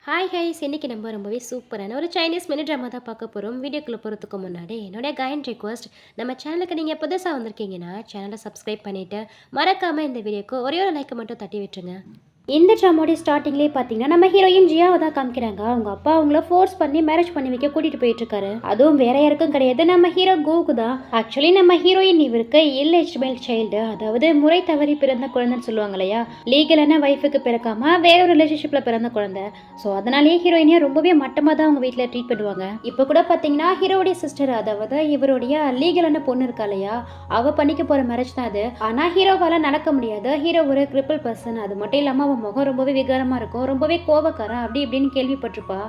Hi highs இன்னைக்கு நம்ம ரொம்பவே சூப்பரான ஒரு சைனீஸ் மினி ட்ராமா தான் பார்க்க போகிறோம். வீடியோக்குள்ளே போகிறதுக்கு முன்னாடி என்னோட கைண்ட் ரிக்வஸ்ட், நம்ம சேனலுக்கு நீங்கள் புதுசாக வந்திருக்கீங்கன்னா சேனலை சப்ஸ்கிரைப் பண்ணிவிட்டு மறக்காமல் இந்த வீடியோக்கு ஒரே ஒரு லைக்கை மட்டும் தட்டி விட்டுருங்க. இந்த ட்ராமாவோட ஸ்டார்டிங்லேயே பார்த்தீங்கன்னா நம்ம ஹீரோயின் ஜியாவை தான் காமிக்கிறாங்க. அவங்க அப்பா அவங்கள ஃபோர்ஸ் பண்ணி மேரேஜ் பண்ணி வைக்க கூட்டிட்டு போயிட்டு இருக்காரு. அதுவும் வேற யாருக்கும் கிடையாது, நம்ம ஹீரோ கோவுக்கு தான். ஆக்சுவலி நம்ம ஹீரோயின் இவருக்கு இல்லெஜிபிள் சைல்டு, அதாவது முறை தவறி பிறந்த குழந்தைன்னு சொல்லுவாங்க இல்லையா, லீகலான வைஃபுக்கு பிறக்காம வேற ஒரு ரிலேஷன்ஷிப்ல பிறந்த குழந்தை. ஸோ அதனாலேயே ஹீரோயினியா ரொம்பவே மட்டமாக தான் அவங்க வீட்டில் ட்ரீட் பண்ணுவாங்க. இப்போ கூட பார்த்தீங்கன்னா ஹீரோடைய சிஸ்டர், அதாவது இவருடைய லீகலான பொண்ணு இருக்கா இல்லையா, அவ பண்ணிக்க போற மேரேஜ் தான் அது. ஆனால் ஹீரோவால நடக்க முடியாது. ஹீரோ ஒரு கிரிப்பிள் பர்சன். அது மட்டும் இல்லாமல் முகம் ரொம்பவே விகாரமா இருக்கும், ரொம்பவே கோவக்காரன் அப்படி இப்படின்னு கேள்விப்பட்டிருப்பா.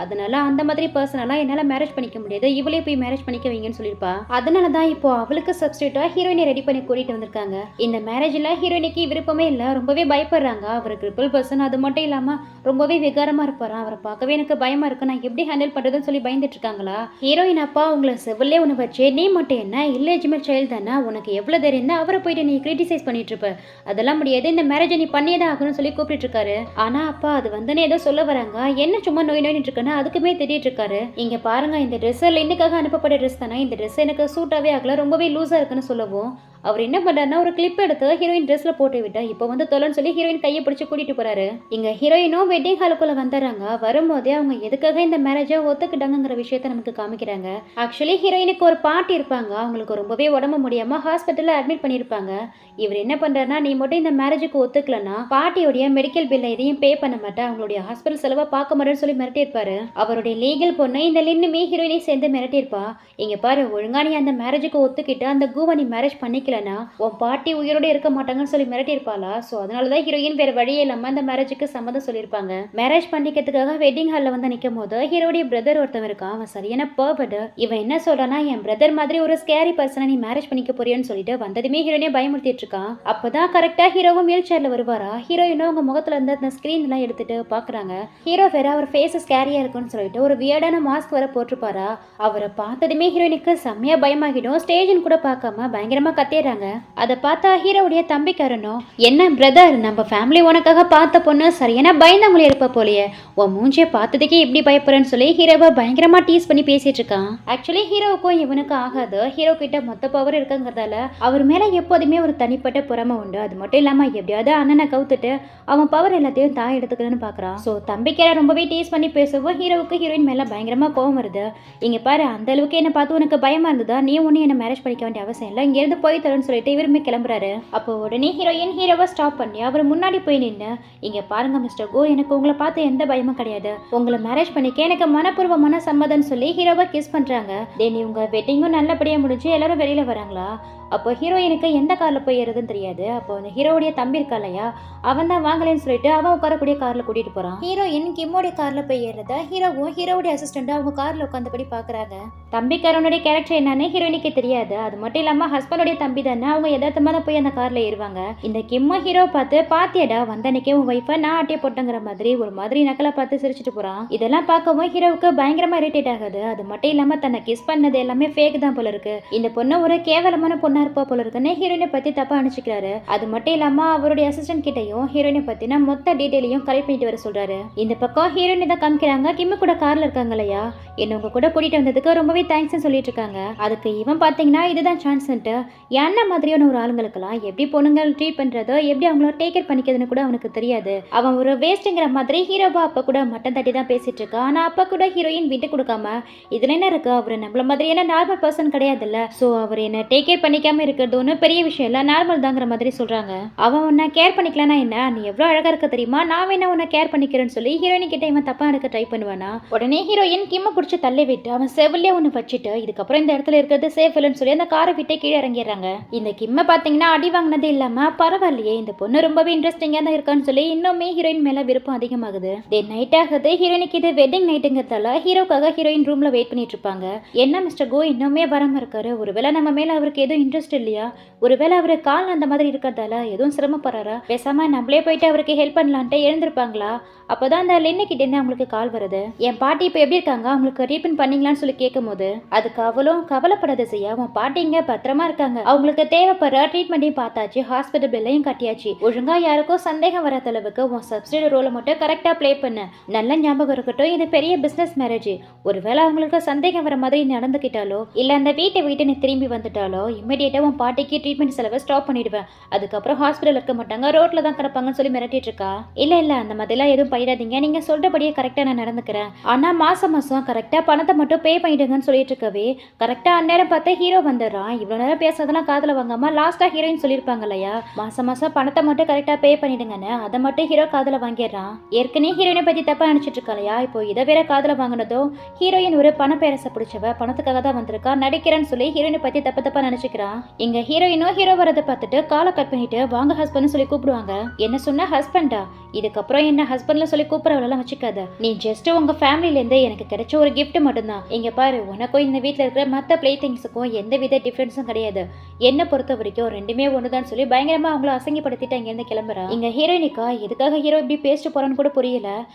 அதனால அந்த மாதிரி பர்சனெல்லாம் என்னால் மேரேஜ் பண்ணிக்க முடியாது, இவளே போய் மேரேஜ் பண்ணிக்க வைங்கன்னு சொல்லியிருப்பா. அதனால தான் இப்போ அவளுக்கு சப்ஸ்டியூட்டாக ஹீரோயினை ரெடி பண்ணி கூட்டிட்டு வந்திருக்காங்க. இந்த மேரேஜில் ஹீரோயினுக்கு விருப்பமே இல்லை, ரொம்பவே பயப்படுறாங்க. அவர் கிரிப்பிள் பர்சன், அது மட்டும் இல்லாமல் ரொம்பவே விகாரமாக இருப்பாரா. அவரை பார்க்கவே எனக்கு பயமா இருக்கு, நான் எப்படி ஹேண்டில் பண்ணுறதுன்னு சொல்லி பயந்துட்டு இருக்காங்களா. ஹீரோயின் அப்பா உங்களை செவிலே ஒன்று வச்சு, நீ மட்டும் என்ன இல்லெஜிபிள் சைல்டு தானே, உனக்கு எவ்வளோ தெரியும் தான் அவரை போயிட்டு நீ கிரிட்டிசைஸ் பண்ணிட்டு இருப்ப, அதெல்லாம் முடியாது, இந்த மேரேஜை நீ பண்ணியே தான் ஆகணும்னு சொல்லி கூப்பிட்டு இருக்காரு. ஆனால் அப்பா அது வந்துன்னு ஏதோ சொல்ல வராங்க, என்ன சும்மா நோய் நோயின்னு இருக்கு அதுக்குமே தெரியிட்டு இருக்காரு. இங்க பாருங்க, இந்த ட்ரெஸ் லின்னுக்காக அனுப்பப்பட்ட ட்ரெஸ் தானே, இந்த ட்ரெஸ் எனக்கு சூட்டாவே ஆகல, ரொம்பவே லூஸா இருக்குன்னு சொல்லவும் அவர் என்ன பண்றாருன்னா ஒரு கிளிப் எடுத்து ஹீரோயின் ட்ரெஸ்ல போட்டு விட்டா, இப்போ வந்து தொலைன்னு சொல்லி ஹீரோயின் கையை பிடிச்சு கூட்டிட்டு போறாரு. இங்க ஹீரோயினும் வெட்டிங் ஹாலுக்குள்ள வந்துடுறாங்க. வரும்போதே அவங்க எதுக்காக இந்த மேரேஜை ஒத்துக்கிட்டாங்கிற விஷயத்த நமக்கு காமிக்கிறாங்க. ஆக்சுவலி ஹீரோயினுக்கு ஒரு பாட்டி இருப்பாங்க, அவங்களுக்கு ரொம்பவே உடம்பு முடியாம ஹாஸ்பிட்டல்ல அட்மிட் பண்ணியிருப்பாங்க. இவர் என்ன பண்றாருன்னா, நீ மட்டும் இந்த மேரேஜுக்கு ஒத்துக்கலன்னா பாட்டியோடைய மெடிக்கல் பில்லை எதையும் பே பண்ண மாட்டேன், அவங்களுடைய ஹாஸ்பிட்டல் செலவை பார்க்க மாட்டேன்னு சொல்லி மிரட்டியிருப்பாரு. அவருடைய லீகல் பொண்ணு இந்த லின்னுமே ஹீரோயினை சேர்ந்து மிரட்டியிருப்பா. இங்க பாரு, ஒழுங்கா நீ அந்த மேரேஜுக்கு ஒத்துக்கிட்டு அந்த கூவா நீ மேரேஜ் பண்ணிக்கலன்னா உன் பாட்டி உயிரோட இருக்க மாட்டாங்கன்னு சொல்லி மிரட்டியிருப்பாளா. ஸோ அதனாலதான் ஹீரோயின் வேற வழியே இல்லாம அந்த மேரேஜுக்கு சம்மதம் சொல்லியிருப்பாங்க. மேரேஜ் பண்ணிக்கிறதுக்காக வெட்டிங் ஹால்ல வந்து நிற்கும் போது ஹீரோடைய பிரதர் ஒருத்தவன் இருக்கான், அவன் சரியான பர்வர்ட். இவன் என்ன சொல்றானா, என் பிரதர் மாதிரி ஒரு ஸ்கேரி பர்சனை நீ மேரேஜ் பண்ணிக்க போறியன்னு சொல்லிட்டு வந்ததுமே ஹீரோயினே பயமுறுத்திட்டு இருக்கான். அப்பதான் கரெக்டா ஹீரோவும் வீல் சேர்ல வருவாரா. ஹீரோயினும் அவங்க முகத்துல இருந்து அந்த ஸ்கிரீன் எல்லாம் எடுத்துட்டு பாக்குறாங்க. ஹீரோ வேற அவர் ஃபேஸ் ஸ்கேரியா இருக்குன்னு சொல்லிட்டு ஒரு வியர்டான மாஸ்க் வர போட்டிருப்பாரா. அவரை பார்த்ததுமே ஹீரோயினுக்கு செம்மையா பயமாகிடும். ஸ்டேஜின் கூட பார்க்காம பயங்கரமா கத்திடுறாங்க. அதை பார்த்தா ஹீரோவுடைய தம்பிக்காரனும், என்ன பிரதர், நம்ம ஃபேமிலி உனக்காக பார்த்த பொண்ணு சரியான பயந்தவங்களே இருப்ப போலையே, உன் மூஞ்சியை பார்த்ததுக்கே இப்படி பயப்படுறேன்னு சொல்லி ஹீரோவை பயங்கரமா டீஸ் பண்ணி பேசிட்டு இருக்கான். ஆக்சுவலி ஹீரோவுக்கும் இவனுக்கு ஆகாது. ஹீரோ கிட்ட மொத்த பவர் இருக்குங்கிறதால அவர் மேல எப்போதுமே ஒரு தனிப்பட்ட பொறாமை உண்டு. அது மட்டும் இல்லாம எப்படியாவது அண்ணனை கவுத்துட்டு அவன் பவர் எல்லாத்தையும் தான் எடுத்துக்கணும்னு பாக்குறான். ஸோ தம்பிக்கார ரொம்பவே டீஸ் பண்ணி பேசவும் ஹீரோவுக்கு ஹீரோயின் மேல பயங்கரமா கோவம் வருது. இங்க பாரு, அந்த அளவுக்கு என்ன பார்த்து உனக்கு பயமா இருந்ததா, நீ ஒன்னும் என்ன மேரேஜ் பண்ணிக்க வேண்டிய அவசியம் இல்லை, இங்க இருந்து போய் தரேன்னு சொல்லிட்டு இவருமே கிளம்புறாரு. அப்போ உடனே ஹீரோயின் ஹீரோவை ஸ்டாப் பண்ணி அவர் முன்னாடி போய் நின்று, இங்க பாருங்க மிஸ்டர் கோ, எனக்கு உங்களை பார்த்து எந்த பயமும் கிடையாது, உங்களை மேரேஜ் பண்ணிக்க எனக்கு மனப்பூர்வமான சம்மதம் சொல்லி ஹீரோவை கிஸ் பண்றாங்க. தென் இவங்க வெட்டிங்கும் நல்லபடியா முடிஞ்சு எல்லாரும் வெளியில வராங்களா. அப்போ ஹீரோயினுக்கு எந்த கார்ல போய் ஏறுதுன்னு தெரியாது. அப்போ அந்த ஹீரோவுடைய தம்பி இருக்கா இல்லையா, அவன் தான் வாங்கலன்னு சொல்லிட்டு அவன் உட்காரக்கூடிய கார்ல கூட்டிட்டு போறான். ஹீரோயின் கிம்மோடைய கார்ல போய் ஏறுறத ஹீரோவும் ஹீரோவுடைய அசிஸ்டண்ட் அவங்க கார்ல உட்காந்தபடி பாக்குறாங்க. தம்பிக்காரனுடைய கேரக்டர் என்னன்னு ஹீரோயினுக்கு தெரியாது. அது மட்டும் இல்லாம ஹஸ்பண்டோடைய தம்பி தானே, அவங்க யதார்த்தமா தான் போய் அந்த கார்ல ஏறுவாங்க. இந்த கிம்மோ ஹீரோ பார்த்து, பாத்தியடா வந்தன்னைக்கே உன் வைஃபை நான் ஆட்டிய போட்டங்கிற மாதிரி ஒரு மாதிரி நக்கலா பார்த்து சிரிச்சுட்டு போறான். இதெல்லாம் பார்க்கவும் ஹீரோவுக்கு பயங்கரமா இரிட்டேட் ஆகுது. அது மட்டும் இல்லாம தன்னை கிஸ் பண்ணது எல்லாமே ஃபேக் தான் போல இருக்கு, இந்த பொண்ணு ஒரு கேவலமான பொண்ணு இருப்பா போல இருக்குன்னு ஹீரோயினை பத்தி தப்பா அனுப்பிச்சுக்கிறாரு. அது மட்டும் இல்லாம அவருடைய அசிஸ்டன்ட் கிட்டையும் ஹீரோயினை பத்தின மொத்த டீடைலையும் கலெக்ட் பண்ணிட்டு வர சொல்றாரு. இந்த பக்கம் ஹீரோயினை தான் காமிக்கிறாங்க. கிம்மு கூட கார்ல இருக்காங்க இல்லையா, என்ன உங்க கூட கூட்டிட்டு வந்ததுக்கு ரொம்பவே தேங்க்ஸ் சொல்லிட்டு இருக்காங்க. அதுக்கு இவன் பாத்தீங்கன்னா இதுதான் சான்ஸ்ன்ட்டு, என்ன மாதிரியான ஒரு ஆளுங்களுக்கெல்லாம் எப்படி பொண்ணுங்கள் ட்ரீட் பண்றதோ, எப்படி அவங்கள டேக் கேர் பண்ணிக்கிறதுன்னு கூட அவனுக்கு தெரியாது. அவன் ஒரு வேஸ்ட்ங்கிற மாதிரி ஹீரோவா அப்ப கூட மட்டம் தட்டி தான் பேசிட்டு இருக்கான். ஆனா அப்ப கூட ஹீரோயின் விட்டு கொடுக்காம, இதுல என்ன இருக்கு, அவரு நம்மள மாதிரியான நார்மல் பர்சன் கிடையாதுல்ல, சோ அவர் என்ன டேக் கேர் பண்ணிக்காம இருக்கிறது ஒன்றும் பெரிய விஷயம் இல்லை, நார்மல் தாங்கிற மாதிரி சொல்றாங்க. அவன் உன்னை கேர் பண்ணிக்கலனா என்ன, நீ எவ்வளவு அழகா இருக்க தெரியுமா, நான் வேணா உன்னை கேர் பண்ணிக்கிறேன்னு சொல்லி ஹீரோயின் கிட்ட இவன் தப்பா எடுக்க ட்ரை பண்ணுவானா. உடனே ஹீரோயின் கிம்ம பிடிச்சி தள்ளி விட்டு அவன் செவிலே ஒன்று வச்சுட்டு, இதுக்கப்புறம் இந்த இடத்துல இருக்கிறது சேஃப் இல்லைன்னு சொல்லி அந்த காரை விட்டு கீழே இறங்கிடுறாங்க. இந்த கிம்ம பாத்தீங்கன்னா அடி வாங்கினது இல்லாம பரவாயில்லையே, இந்த பொண்ணு ரொம்பவே இன்ட்ரெஸ்டிங்கா தான் இருக்கான்னு சொல்லி இன்னுமே ஹீரோயின் மேல விருப்பம் அதிகமாகுது. நைட் ஆகுது. ஹீரோயினுக்கு இது வெட்டிங் நைட்டுங்கிறதால ஹீரோக்காக ஹீரோயின் ரூம்ல வெயிட் பண்ணிட்டு இருப்பாங்க. என்ன மிஸ்டர் கோ இன்னுமே வராம இருக்காரு, ஒருவேளை நம்ம மேல அவருக்கு எதுவும் இன்ட்ரெஸ்ட் இல்லையா, ஒருவேளை அவரு கால் அந்த மாதிரி இருக்கிறதால எதுவும் சிரமப்படுறாரா, பேசாம நம்மளே போயிட்டு அவருக்கு ஹெல்ப் பண்ணலான்ட்டு எழுந்திருப்பாங்களா. அப்போதான் அந்த லின்னு கிட்டே அவங்களுக்கு கால் வருது. என் பாட்டி இப்போ எப்படி இருக்காங்க, அவங்களுக்கு ட்ரீட்மெண்ட் பண்ணீங்களான்னு சொல்லி கேட்கும் போது அதுக்கு அவளும் கவலைப்படாத செய்யா, உன் பாட்டிங்க பத்திரமா இருக்காங்க, அவங்க அவங்களுக்கு தேவைப்படுற ட்ரீட்மெண்ட்டையும் பார்த்தாச்சு, ஹாஸ்பிட்டல் பில்லையும் கட்டியாச்சு. ஒழுங்கா யாருக்கும் சந்தேகம் வராத அளவுக்கு உன் சப்சிடி ரோலை மட்டும் கரெக்டா ப்ளே பண்ண. நல்ல ஞாபகம் இருக்கட்டும், இது பெரிய பிசினஸ் மேரேஜ். ஒருவேளை அவங்களுக்கு சந்தேகம் வர மாதிரி நடந்துக்கிட்டாலோ இல்ல அந்த வீட்டை விட்டு நீ திரும்பி வந்துட்டாலோ இம்மிடியேட்டா உன் பாட்டிக்கு ட்ரீட்மெண்ட் செலவை ஸ்டாப் பண்ணிடுவேன். அதுக்கப்புறம் ஹாஸ்பிட்டல் இருக்க மாட்டாங்க, ரோட்ல தான் கிடப்பாங்கன்னு சொல்லி மிரட்டிட்டு இருக்கா. இல்ல அந்த மாதிரிலாம் எதுவும் பண்ணிடாதீங்க, நீங்க சொல்றபடியே கரெக்டா நான் நடந்துக்கிறேன். ஆனா மாசம் கரெக்டா பணத்தை மட்டும் பே பண்ணிடுங்கன்னு சொல்லிட்டு இருக்கவே கரெக்டா அந்நேரம் பார்த்தா ஹீரோ வந்துடுறான். இவ்வளவு நேரம் பேசுறதெல்லாம் காதுல வாங்காம லாஸ்டா ஹீரோயின் சொல்லியிருப்பாங்க இல்லையா, மாசம் பணத்தை மட்டும் கரெக்டா பே பண்ணிடுங்கன்னு, அதை மட்டும் ஹீரோ காதுல வாங்கிடுறான். ஏற்கனவே ஹீரோயினை பத்தி தப்பா நினைச்சிட்டு இருக்கா இல்லையா, இப்போ இதை வேற காதுல வாங்கினதும் ஹீரோயின் ஒரு பண பேரச பிடிச்சவ, பணத்துக்காக தான் வந்திருக்கா, நடிக்கிறேன்னு சொல்லி ஹீரோயினை பத்தி தப்பா நினைச்சுக்கிறான். இங்க ஹீரோயினோ ஹீரோ வரதை பார்த்துட்டு காலை கட் பண்ணிட்டு வாங்க ஹஸ்பண்ட் சொல்லி கூப்பிடுவாங்க. என்ன சொன்ன ஹஸ்பண்டா, இதுக்கப்புறம் என்ன ஹஸ்பண்ட்ல சொல்லி கூப்பிடறவளெல்லாம் வச்சுக்காத, நீ ஜஸ்ட் உங்க ஃபேமிலில இருந்து எனக்கு கிடைச்ச ஒரு கிஃப்ட் மட்டும்தான். இங்க பாரு, உனக்கும் இந்த வீட்டுல இருக்கிற மற்ற பிளே திங்ஸுக்கும் எந்த வித டிஃபரன்ஸும் கிடையாது, என்ன பொறுத்த வரைக்கும் ரெண்டுமே ஒண்ணுதான் சொல்லி பயங்கரமா அவங்கள அசங்கிப்படுத்திட்டு அங்க இருந்து கிளம்புறா. இங்க ஹீரோயினிக்கா எதுக்காக ஹீரோ இப்படி பேசிட்டு போறான்னு கூட புரியல.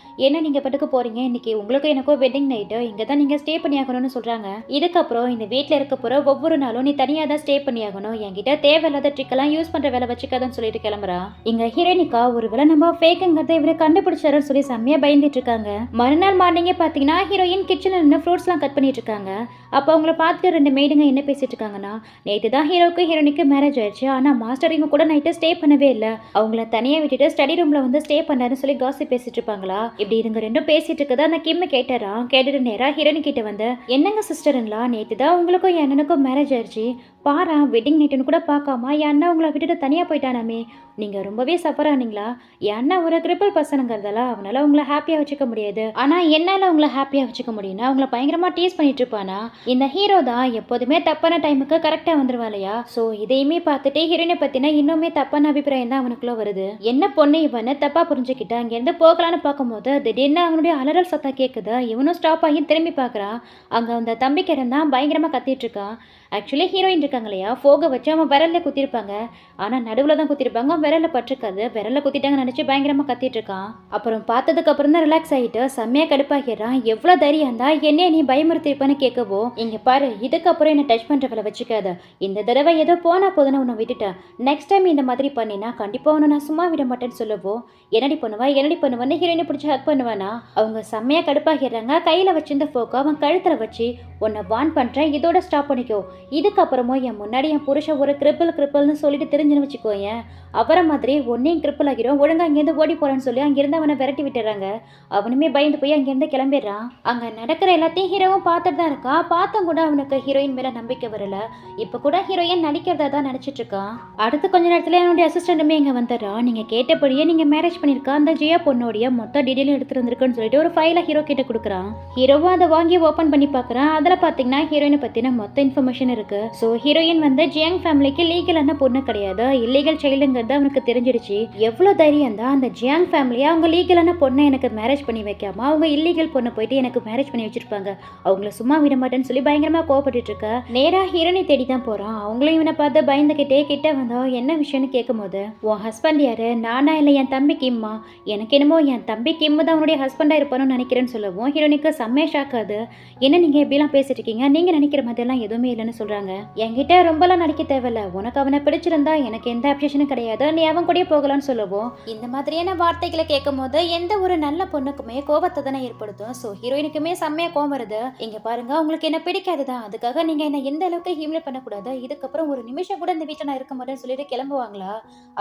என்ன நீங்க பட்டுக்கு போறீங்க, இன்னைக்கு உங்களுக்கும் எனக்கும் வெட்டிங் நைட்டு, இங்க தான் நீங்க ஸ்டே பண்ணி ஆகணும்னு சொல்றாங்க. இதுக்கப்புறம் இந்த வீட்டுல இருக்க போற ஒவ்வொரு நாளும் நீ தனியா தான் ஸ்டே பண்ணி ஆகணும், என்கிட்ட தேவையில்லாத ட்ரிக் எல்லாம் யூஸ் பண்ற வேலை வச்சுக்காதன்னு சொல்லிட்டு கிளம்புறா. இங்க ஹீரோயினிக்கா ஒருவேளை நம்ம ஃபேக்குங்கிறத இவரை கண்டுபிடிச்சாருன்னு சொல்லி செம்மையா பயந்துட்டு இருக்காங்க. மறுநாள் மார்னிங்கே பாத்தீங்கன்னா ஹீரோயின் கிச்சன்ல நின்று ஃப்ரூட்ஸ் எல்லாம் கட் பண்ணிட்டு இருக்காங்க. அப்போ அவங்கள பார்த்துட்டு ரெண்டு மெய்டுங்க என்ன பேசிட்டு இருக்காங்கன்னா, நேற்று தான் ஹீரோக்கு ஹீரோனிக்கு மேரேஜ் ஆயிடுச்சு, ஆனா மாஸ்டர் இவங்க கூட நைட்டு ஸ்டே பண்ணவே இல்லை, அவங்கள தனியா விட்டுட்டு ஸ்டடி ரூம்ல வந்து ஸ்டே பண்ணாருன்னு சொல்லி காசிப் பேசிட்டு இருப்பாங்களா. இப்படி இதுங்க ரெண்டும் பேசிட்டு இருக்கதா அந்த கிம்ம கேட்டாரா. கேட்டுட்டு நேரா ஹீரோனி கிட்ட வந்து, என்னங்க சிஸ்டருங்களா, நேற்று தான் உங்களுக்கும் என் அண்ணனுக்கும் மேரேஜ் ஆயிடுச்சு, பாரா வெட்டிங் நைட்டுன்னு கூட பார்க்காம என் அண்ணா உங்களை விட்டுட்டு தனியா போயிட்டானாமே, நீங்க ரொம்பவே சஃபர் ஆனீங்களா. என் அண்ணா ஒரு கிரிப்பிள் பர்சனுங்கிறதால அவனால உங்களை ஹாப்பியா வச்சுக்க முடியாது, ஆனா என்னால உங்களை ஹாப்பியா வச்சுக்க முடியும்னா அவங்கள பயங்கரமா டீஸ் பண்ணிட்டு இருப்பானா. இந்த ஹீரோ தான் எப்போதுமே தப்பான டைமுக்கு கரெக்டா வந்துருவா இல்லையா. சோ இதையுமே பார்த்துட்டு ஹீரோயினை பத்தின இன்னுமே தப்பான அபிப்பிராயம் தான் அவனுக்குள்ள வருது. என்ன பொண்ணு இவனை தப்பா புரிஞ்சுக்கிட்டா இங்க இருந்து போகலான்னு பார்க்கும்போது திடீர்னு அவனுடைய அலறல் சத்தம் கேட்குது. இவனும் ஸ்டாப் ஆகி திரும்பி பார்க்கறான். அங்க அந்த தம்பிக்கரன் தான் பயங்கரமா கத்திட்டு இருக்கான். ஆக்சுவலி ஹீரோயின் இருக்காங்க இல்லையா, ஃபோகை வச்சு அவன் விரல்ல குத்திருப்பாங்க, ஆனா நடுவில் தான் குத்திருப்பாங்க, விரல்ல பட்டிருக்காது, விரல்ல குத்திட்டாங்கன்னு நினைச்சு பயங்கரமா கத்திட்டு இருக்கான். அப்புறம் பார்த்ததுக்கு அப்புறம் தான் ரிலாக்ஸ் ஆகிட்டு செம்மையா கடுப்பாகிறான். எவ்வளவு தைரியம் இருந்தா என்னைய நீ பயமுறுத்திருப்பான்னு கேட்கவோ, இங்க பாரு இதுக்கப்புறம் என்ன டச் பண்றவளை வச்சுக்காத, இந்த தடவை ஏதோ போனா போதுன்னு உன்னை விட்டுட்டேன், நெக்ஸ்ட் டைம் இந்த மாதிரி பண்ணினா கண்டிப்பா உன்னை நான் சும்மா விட மாட்டேன்னு சொல்லவோ, என்னடி பண்ணுவான்னு ஹீரோயினை பிடிச்சி ஹக் பண்ணுவானா. அவங்க செம்மையா கடுப்பாகிறாங்க. கையில வச்சிருந்த ஃபோக்கை அவன் கழுத்துல வச்சு, உன்னை வான் பண்றேன், இதோட ஸ்டாப் பண்ணிக்கோ, இதுக்கப்புறமும் என் முன்னாடி என் புருஷன் ஒரு கிரிப்பிள்னு சொல்லிட்டு தெரிஞ்சுன்னு வச்சுக்கோயேன், அவரை மாதிரி ஒன்னையும் கிரிப்பிள் ஆகிரும், ஒழுங்கா அங்கேருந்து ஓடி போறேன்னு சொல்லி அங்கிருந்து அவனை விரட்டி விட்டுறாங்க. அவனுமே பயந்து போய் அங்கேருந்து கிளம்பிடுறான். அங்க நடக்கிற எல்லாத்தையும் ஹீரோவும் பார்த்துட்டு தான் இருக்கான். பார்த்தும் கூட அவனுக்கு ஹீரோயின் மேல நம்பிக்கை வரல. இப்ப கூட ஹீரோயின் நடிக்கிறதா தான் நினைச்சிட்டு இருக்கான். அடுத்து கொஞ்ச நேரத்துல என்னுடைய அசிஸ்டன்ட்டுமே இங்க வந்துடுறான். நீங்க கேட்டபடியே நீங்க மேரேஜ் பண்ணிருக்கா அந்த ஜியா பொண்ணோடைய மொத்த டீடைலும் எடுத்துட்டு வந்திருக்குன்னு சொல்லிட்டு ஒரு ஃபைலை ஹீரோ கிட்ட கொடுக்குறான். ஹீரோவும் அதை வாங்கி ஓபன் பண்ணி பாக்குறான். அதுல பாத்தீங்கன்னா ஹீரோயினை பத்தின மொத்த இன்ஃபர்மேஷன் இருக்கு. ஸோ ஹீரோயின் வந்து ஜியாங் ஃபேமிலிக்கு லீகலான பொண்ணு கிடையாது, இல்லீகல் சைல்டுங்கிறது அவனுக்கு தெரிஞ்சிடுச்சு. எவ்வளவு தைரியம் தான் அந்த ஜியாங் ஃபேமிலியா அவங்க லீகலான பொண்ணை எனக்கு மேரேஜ் பண்ணி வைக்காம அவங்க இல்லீகல் பொண்ணை போயிட்டு எனக்கு மேரேஜ் பண்ணி வச்சிருப்பாங்க, அவங்கள சும்மா விட மாட்டேன்னு சொல்லி பயங்கரமா கோவப்பட்டு இருக்க. நேரா ஹீரோனை தேடி தான் போறான். அவங்களும் இவனை பார்த்து பயந்துகிட்டே கிட்ட வந்தா என்ன விஷயம்னு கேட்கும் போது, உன் ஹஸ்பண்ட் யாரு, நானா இல்லை என் தம்பி கிம்மா, எனக்கு என்னமோ என் தம்பி கிம்மு தான் அவனுடைய ஹஸ்பண்டா இருப்பானு நினைக்கிறேன்னு சொல்லவும் ஹீரோனிக்கு செம்மையா ஷாக் ஆகுது. என்ன நீங்க எப்படிலாம் பேசிட்டு இருக்கீங்க, நீங்க நினைக்கிற மாதிரிலாம் எதுவுமே இல்லைன்னு சொல்றாங்க. என்கிட்ட ரொம்பலாம் நடிக்க தேவையில்ல, உனக்கு அவனை பிடிச்சிருந்தா எனக்கு எந்த அப்சேஷனும் கிடையாது, நீ அவன் கூட போகலான்னு சொல்லவும் இந்த மாதிரியான வார்த்தைகளை கேட்கும் போது எந்த ஒரு நல்ல பொண்ணுக்குமே கோபத்தை தானே ஏற்படுத்தும். ஸோ ஹீரோயினுக்குமே செம்மையா கோவம் வருது. இங்க பாருங்க, உங்களுக்கு என்ன பிடிக்காதுதான், அதுக்காக நீங்க என்ன எந்த அளவுக்கு ஹியூமிலேட் பண்ணக்கூடாது, இதுக்கப்புறம் ஒரு நிமிஷம் கூட இந்த வீட்டில் நான் இருக்க மாட்டேன்னு சொல்லிட்டு கிளம்புவாங்களா.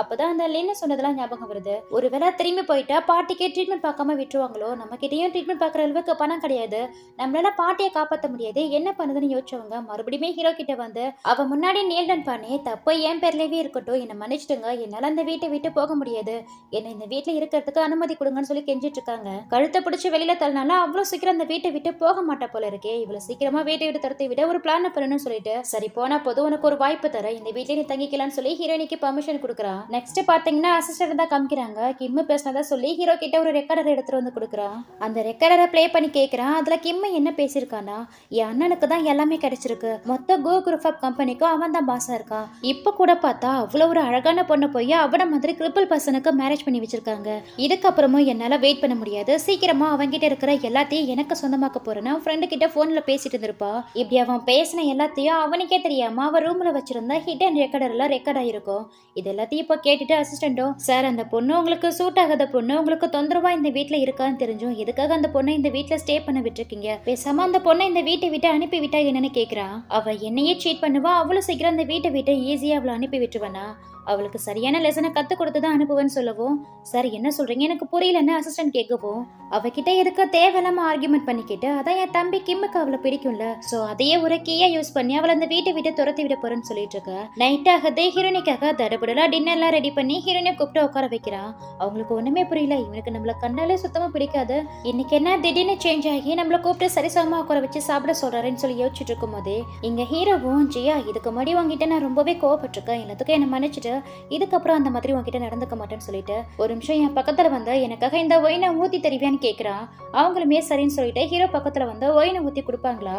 அப்பதான் அந்த லின்னு சொன்னதெல்லாம் ஞாபகம் வருது. ஒருவேளை திரும்பி போயிட்டா பாட்டிக்கே ட்ரீட்மெண்ட் பார்க்காம விட்டுருவாங்களோ, நம்ம கிட்டேயும் ட்ரீட்மெண்ட் பார்க்குற அளவுக்கு பணம் கிடையாது, நம்மளால பாட்டியை காப்பாற்ற முடியாது, என்ன பண்ணுதுன்னு யோசிச்சவங்க மறுபடியும் ஹீரோ கிட்ட வந்து அவ முன்னாடி நீல்டன் பண்ணி, தப்பு என் பேர்லவே இருக்கட்டும், என்னை மன்னிச்சிடுங்க, என்னால அந்த வீட்டை விட்டு போக முடியாது, என்ன இந்த வீட்டுல இருக்கிறதுக்கு அனுமதி கொடுங்கன்னு சொல்லி கெஞ்சிட்டு இருக்காங்க. கழுத்தை பிடிச்சி வெளியில தள்ளனால அவ்வளவு சீக்கிரம் அந்த வீட்டை விட்டு போக மாட்டா போல இருக்கே, இவ்வளவு சீக்கிரமா வீட்டை விட்டு தரத்தை விட ஒரு பிளான் பண்ணணும்னு சொல்லிட்டு, சரி போனா போதும், உனக்கு ஒரு வாய்ப்பு தர, இந்த வீட்டுல நீ தங்கிக்கலாம்னு சொல்லி ஹீரோயினுக்கு பர்மிஷன் கொடுக்குறான். நெக்ஸ்ட் பாத்தீங்கன்னா அசிஸ்டன்ட் தான் காமிக்கிறாங்க. கிம்மு பேசினதா சொல்லி ஹீரோ கிட்ட ஒரு ரெக்கார்டர் எடுத்துட்டு வந்து கொடுக்குறான். அந்த ரெக்கார்டரை பிளே பண்ணி கேட்கறான். அதுல கிம்மு என்ன பேசியிருக்கானா, என் அண்ணனுக்கு தான் எல்லாமே கிடைச்சிருக்கு, மொத்த மொத்த கோ குரூப் ஆஃப் கம்பெனிக்கும் அவன் தான் பாஸா இருக்கான். இப்ப கூட பார்த்தா அவ்வளவு ஒரு அழகான பொண்ணை போய் அவன மாதிரி கிரிப்பிள் பர்சனுக்கு மேரேஜ் பண்ணி வச்சிருக்காங்க. இதுக்கப்புறமும் என்னால வெயிட் பண்ண முடியாது. சீக்கிரமா அவன்கிட்ட இருக்கிற எல்லாத்தையும் எனக்கு சொந்தமாக்க போறேன்னு ஃப்ரெண்டு கிட்ட போன்ல பேசிட்டு இருந்திருப்பா. இப்படி அவன் பேசின எல்லாத்தையும் அவனுக்கே தெரியாம அவன் ரூம்ல வச்சிருந்த ஹிட் அண்ட் ரெக்கார்டர்ல ரெக்கார்ட் ஆயிருக்கும். இது எல்லாத்தையும் இப்ப கேட்டுட்டு அசிஸ்டன்ட்டும், சார் அந்த பொண்ணு உங்களுக்கு சூட் ஆகாத பொண்ணு, உங்களுக்கு தொந்தரவா இந்த வீட்ல இருக்கான்னு தெரிஞ்சும் எதுக்காக அந்த பொண்ணை இந்த வீட்ல ஸ்டே பண்ண விட்டுருக்கீங்க? பேசாம அந்த பொண்ணை இந்த வீட்டை விட்டு அனுப்பி விட்டா என்னன்னு கேக்குறான். அவ என்னையே சீட் பண்ணுவா, அவ்வளவு சீக்கிரம் அந்த வீட்டை விட்டு ஈஸியா அவளை அனுப்பி விட்டுருவனா? அவளுக்கு சரியான லெசனை கத்து கொடுத்துதான் அனுப்புவேன்னு சொல்லவும், சார் என்ன சொல்றீங்க எனக்கு புரியலன்னு அசிஸ்டன்ட் கேட்கவும், அவகிட்ட இருக்க தேவையில்லாம ஆர்குமெண்ட் பண்ணிக்கிட்டு அதான் என் தம்பி கிம்முக்கு அவளை பிடிக்கும்ல, சோ அதையே ஒரு கீயா யூஸ் பண்ணி அவளை அந்த வீட்டை விட்டு துரத்தி விட போறேன்னு சொல்லிட்டு இருக்க. நைட் ஆகதே ஹீரோனிக்காக தடபுடலா டின்னர்லாம் ரெடி பண்ணி ஹீரோனியை கூப்பிட்டு உட்கார வைக்கிறான். அவங்களுக்கு ஒண்ணுமே புரியல, இவனுக்கு நம்மள கண்டாலே சுத்தமா பிடிக்காது, இன்னைக்கு என்ன திடீர்னு சேஞ்ச் ஆகி நம்மள கூப்பிட்டு சரிசமமா உட்கார வச்சு சாப்பிட சொல்றாருன்னு சொல்லி யோசிச்சுட்டு இருக்கும் போதே இங்க ஹீரோவும், ஜியா இதுக்கு முன்னாடி உங்ககிட்ட நான் ரொம்பவே கோவப்பட்டிருக்கேன், எல்லாத்துக்கும் என்ன மன்னிச்சுட்டு இதுக்கப்புறம் அந்த மாதிரி உங்ககிட்ட நடந்துக்க மாட்டேன்னு சொல்லிட்டு ஒரு நிமிஷம் என் பக்கத்துல வந்து எனக்காக இந்த ஒயினை ஊத்தி தருவியான்னு கேக்குறான். அவங்களுமே சரின்னு சொல்லிட்டு ஹீரோ பக்கத்துல வந்து ஒயினை ஊத்தி கொடுப்பாங்களா?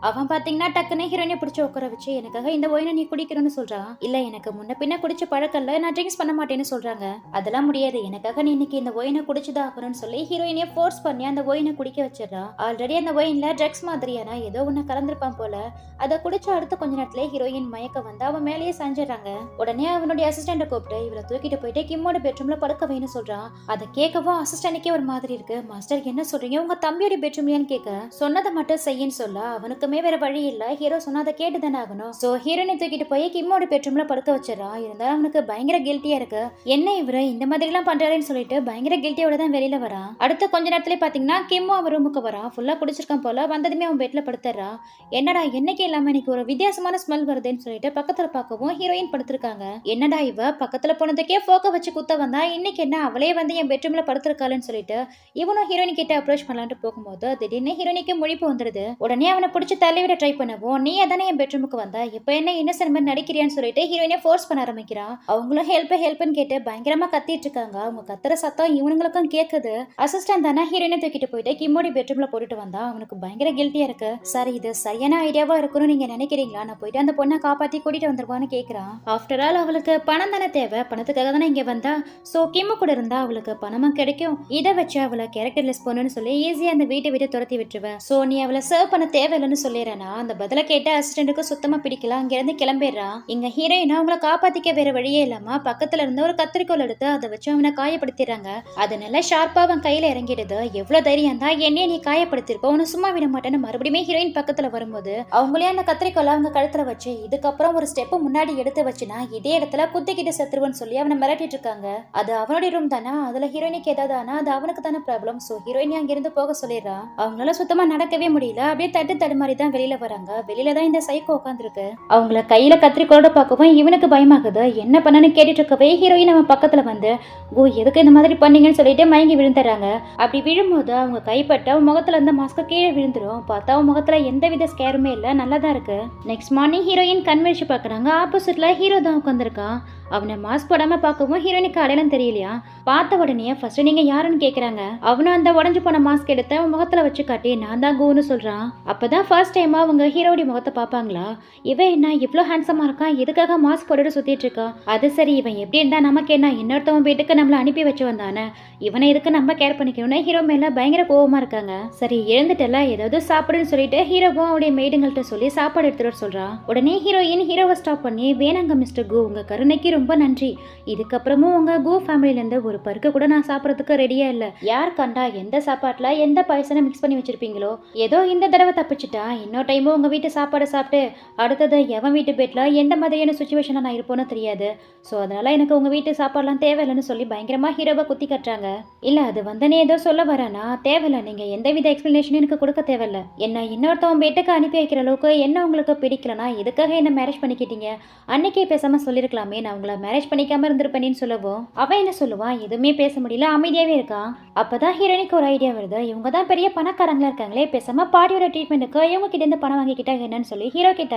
அவன் பாத்தீங்கன்னா டக்குன்னு ஹீரோயினை பிடிச்சி உட்கார வச்சு எனக்காக இந்த ஒயினை நீ குடிக்கணும்னு சொல்றான். இல்ல எனக்கு முன்ன பின்ன குடிச்ச பழக்கம்ல, நான் ட்ரிங்க்ஸ் பண்ண மாட்டேன்னு சொல்றாங்க. அதெல்லாம் முடியாது, எனக்காக நீ இன்னைக்கு இந்த ஒயினை குடிச்சுதான் ஆகணும்னு சொல்லி ஹீரோயினையே ஃபோர்ஸ் பண்ணி அந்த ஒயினை குடிக்க வச்சிடறான். ஆல்ரெடி அந்த ஒயின்ல ட்ரக்ஸ் மாதிரியான ஏதோ ஒண்ணு கலந்துருப்பான் போல. அதை குடிச்ச அடுத்த கொஞ்ச நேரத்துல ஹீரோயின் மயக்க வந்து அவன் மேலேயே சாஞ்சிடறாங்க. உடனே அவனுடைய அசிஸ்டன்ட கூப்பிட்டு இவளை தூக்கிட்டு போயிட்டு கிம்மோட பெட்ரூம்ல படுக்க வைன்னு சொல்றான். அதை கேட்கவும் அசிஸ்டன்டுக்கே ஒரு மாதிரி இருக்கு. மாஸ்டர் என்ன சொல்றீங்க, உங்க தம்பியோட பெட்ரூம்லயான்னு கேட்க, சொன்னதை மட்டும் செய்யன்னு சொல்ல அவனுக்கு வேற வழி இல்ல, ஹீரோ சொன்னதை கேட்டுதானே ஆகணும். சோ ஹீரோனை தூக்கிட்டு போய் கிம்மோட பெட்ரூம்ல படுக்க வச்சிடறான். இருந்தாலும் அவனுக்கு பயங்கர கில்ட்டியா இருக்கு. என்ன இவரு இந்த மாதிரி எல்லாம் பண்றாருன்னு சொல்லிட்டு பயங்கர கில்ட்டியோட தான் வெளியில வரான். அடுத்த கொஞ்ச நேரத்துல பாத்தீங்கன்னா கிம்மோ அவன் ரூமுக்கு வரான். ஃபுல்லா குடிச்சிருக்கான் போல. வந்ததுமே அவன் பெட்ல படுத்துறான். என்னடா என்னைக்கு இல்லாம இன்னைக்கு ஒரு வித்தியாசமான ஸ்மெல் வருதுன்னு சொல்லிட்டு பக்கத்துல பார்க்கவும் ஹீரோயின் படுத்திருக்காங்க. என்னடா இவ பக்கத்துல போனதுக்கே போக்க வச்சு குத்த வந்தா, இன்னைக்கு என்ன அவளே வந்து என் பெட்ரூம்ல படுத்திருக்காளுன்னு சொல்லிட்டு இவனும் ஹீரோயின் கிட்ட அப்ரோச் பண்ணலான்ட்டு போகும்போது திடீர்னு ஹீரோனிக்கு முழிப்பு வந்துடுது. உடனே அவனை பிடிச்சி தலைவிட ட்ரை பண்ணவும், நீ அதானே என் பெட்ரூமுக்கு வந்த, இப்ப என்ன இன்னசென்ட் மாதிரி நடிக்கிறியான்னு சொல்லிட்டு ஹீரோயினை ஃபோர்ஸ் பண்ண ஆரம்பிக்கிறான். அவங்களும் ஹெல்ப்னு கேட்டு பயங்கரமா கத்திட்டு இருக்காங்க. அவங்க கத்துற சத்தம் இவனுங்களுக்கும் கேக்குது. அசிஸ்டன்ட் தானே ஹீரோயினை தூக்கிட்டு போயிட்டு கிம்மோடி பெட்ரூம்ல போட்டுட்டு வந்தா. அவனுக்கு பயங்கர கில்ட்டியா இருக்கு. சார் இது சரியான ஐடியாவா இருக்குன்னு நீங்க நினைக்கிறீங்களா? நான் போயிட்டு அந்த பொண்ணை காப்பாத்தி கூட்டிட்டு வந்துருவான்னு கேக்குறான். ஆஃப்டர் ஆல் அவளுக்கு பணம் தானே தேவை, பணத்துக்காக தானே இங்க வந்தா. சோ கிம்மு கூட இருந்தா அவளுக்கு பணமும் கிடைக்கும், இதை வச்சு அவளை கேரக்டர்லெஸ் பொண்ணுன்னு சொல்லி ஈஸியா அந்த வீட்டை விட்டு துரத்தி விட்டுருவேன். சோ நீ அவளை சர்வ் பண்ண தேவையில்லைன்னு சொல்லிடுறேன்னா அந்த பதில கேட்ட அசிஸ்டன்ட்டுக்கு சுத்தமா பிடிக்கல. அங்க இருந்து கிளம்பிடுறான். இங்க ஹீரோயினா அவங்கள காப்பாத்திக்க வேற வழியே இல்லாம பக்கத்துல இருந்து ஒரு கத்திரிக்கோல் எடுத்து அதை வச்சு அவனை காயப்படுத்திடுறாங்க. அது நல்லா ஷார்ப்பா அவன் கையில இறங்கிடுது. எவ்வளவு தைரியம் தான் என்னைய நீ காயப்படுத்திருப்ப, உன்னை சும்மா விட மாட்டேன்னு மறுபடியும் ஹீரோயின் பக்கத்துல வரும்போது அவங்களே அந்த கத்திரிக்கோலை அவங்க கழுத்துல வச்சு இதுக்கப்புறம் ஒரு ஸ்டெப் முன்னாடி எடுத்து வச்சுனா இதே இடத்துல குத்திக்கிட்டு செத்துருவன்னு சொல்லி அவனை மிரட்டிட்டு இருக்காங்க. அது அவனுடைய ரூம் தானே, அதுல ஹீரோயினுக்கு ஏதாவது ஆனா அது அவனுக்கு தானே ப்ராப்ளம். சோ ஹீரோயினி அங்கிருந்து போக சொல்லிடுறான். அவங்களால சுத்தமா நடக்கவே முடியல. அப்படியே தட்டு தடுமாறி தான் வெளியில வராங்க. வெளியில தான் இந்த சைக்கோ உட்காந்துருக்கு. அவங்கள கையில கத்திரிக்கோட பார்க்கவும் இவனுக்கு பயமாகுது. என்ன பண்ணனு கேட்டுட்டு இருக்கவே ஹீரோயின் அவன் பக்கத்துல வந்து ஓ எதுக்கு இந்த மாதிரி பண்ணீங்கன்னு சொல்லிட்டு மயங்கி விழுந்துறாங்க. அப்படி விழும்போது அவங்க கைப்பட்ட அவன் முகத்துல இருந்த மாஸ்க கீழே விழுந்துரும். பார்த்தா அவன் முகத்துல எந்த வித ஸ்கேருமே இல்ல, நல்லாதான் இருக்கு. நெக்ஸ்ட் மார்னிங் ஹீரோயின் கண் விழிச்சு பாக்குறாங்க. ஆப்போசிட்ல ஹீரோ தான் உட்காந்துருக்கான். அவனை மாஸ்க் போடாம பார்க்கவும் ஹீரோனுக்கு அடையாளம் தெரியலையா. பார்த்த உடனே ஃபர்ஸ்ட் நீங்க யாருன்னு கேக்குறாங்க. அவனும் அந்த உடஞ்சு போன மாஸ்க் எடுத்து அவன் முகத்துல வச்சு காட்டி நான் தான் கூன்னு சொல்றான். அப்பதான் ஃபர்ஸ்ட் டைமா அவங்க ஹீரோடைய முகத்தை பார்ப்பாங்களா. இவன் என்ன இவ்வளோ ஹேண்ட்ஸமா இருக்கான், எதுக்காக மாஸ்க் போட்டுட்டு சுத்திட்டு இருக்கான். அது சரி இவன் எப்படி இருந்தா நமக்கு என்ன, இன்னொருத்தவன் வீட்டுக்கு நம்மள அனுப்பி வச்சு வந்தானே, இவனை இதுக்கு நம்ம கேர் பண்ணிக்கணும்னு ஹீரோ மேல பயங்கர கோவமா இருக்காங்க. சரி எழுந்துட்டல ஏதாவது சாப்பிடுன்னு சொல்லிட்டு ஹீரோவும் அவருடைய மெய்டுங்கள்ட்ட சொல்லி சாப்பாடு எடுத்துட்டு சொல்றான். உடனே ஹீரோயின் ஹீரோவை ஸ்டாப் பண்ணி வேணாங்க மிஸ்டர் கோ, உங்க கருணைக்கு ரொம்ப நன்றி. இதுக்கப்புறமும் உங்க கோ ஃபேமிலில இருந்து ஒரு பருக்க கூட நான் சாப்பிடறதுக்கு ரெடியா இல்ல. யார் கண்டா எந்த சாப்பாட்டுல எந்த பாய்சனை மிக்ஸ் பண்ணி வச்சிருப்பீங்களோ, ஏதோ இந்த தடவை தப்பிச்சுட்டா இன்னொரு டைமும் உங்க வீட்டு சாப்பாடு சாப்பிட்டு அடுத்தது எவன் வீட்டு பேட்ல எந்த மாதிரியான சுச்சுவேஷன்ல நான் இருப்போன்னு தெரியாது. ஸோ அதனால எனக்கு உங்க வீட்டு சாப்பாடுலாம் தேவையில்லைன்னு சொல்லி பயங்கரமா ஹீரோவை குத்தி கட்டுறாங்க. இல்ல அது வந்தனே ஏதோ சொல்ல வரானா, தேவையில்ல நீங்க எந்தவித எக்ஸ்பிளனேஷனும் எனக்கு கொடுக்க தேவையில்ல. என்ன இன்னொருத்தவன் வீட்டுக்கு அனுப்பி வைக்கிற அளவுக்கு என்ன உங்களுக்கு பிடிக்கலனா எதுக்காக என்ன மேரேஜ் பண்ணிக்கிட்டீங்க, அன்னைக்கே பேசாம சொல்லிருக்கலாமே, நான் உங்களை மேரேஜ் பண்ணிக்காம இருந்திருப்பேன்னு சொல்லவும் அவன் என்ன சொல்லுவான், எதுவுமே பேச முடியல, அமைதியாவே இருக்கான். அப்பதான் ஹீரோனிக்கு ஒரு ஐடியா வருது. இவங்க தான் பெரிய பணக்காரங்களா இருக்காங்களே, பேசாம பாடியோட ட்ரீட்மெண்ட்டுக்கு இவங்க கிட்ட இருந்து பணம் வாங்கிக்கிட்டா என்னன்னு சொல்லி ஹீரோ கிட்ட,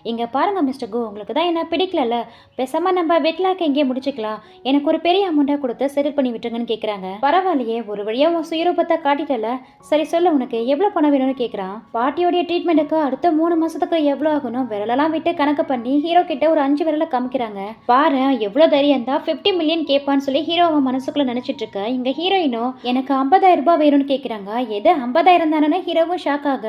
இங்க பாருங்க மிஸ்டர் கோ, உங்களுக்கு தான் என்ன பிடிக்கல, பேசாம நம்ம வெட்லாக்க எங்கேயே முடிச்சுக்கலாம், எனக்கு ஒரு பெரிய அமௌண்ட்டை கொடுத்து செட்டில் பண்ணி விட்டுருங்கன்னு கேட்குறாங்க. பரவாயில்லையே, ஒரு வழியா உன் சுயரூபத்தை காட்டிட்டல, சரி சொல்லு உனக்கு எவ்வளோ பணம் வேணும்னு கேட்குறான். பாட்டியோடைய ட்ரீட்மெண்ட்டுக்கு அடுத்த 3 மாசத்துக்கு எவ்வளோ ஆகணும் விரலெல்லாம் விட்டு கணக்கு பண்ணி ஹீரோ கிட்ட ஒரு 5 விரலை காமிக்கிறாங்க. பாரு எவ்வளோ தைரியம் தான் 50 மில்லியன் கேட்பான்னு சொல்லி ஹீரோ அவன் மனசுக்குள்ள நினைச்சிட்டு இருக்க. இங்க ஹீரோயினும் எனக்கு 50,000 ரூபாய் வேணும்னு கேட்குறாங்க. எது 50,000 தானே ஹீரோவும் ஷாக் ஆக,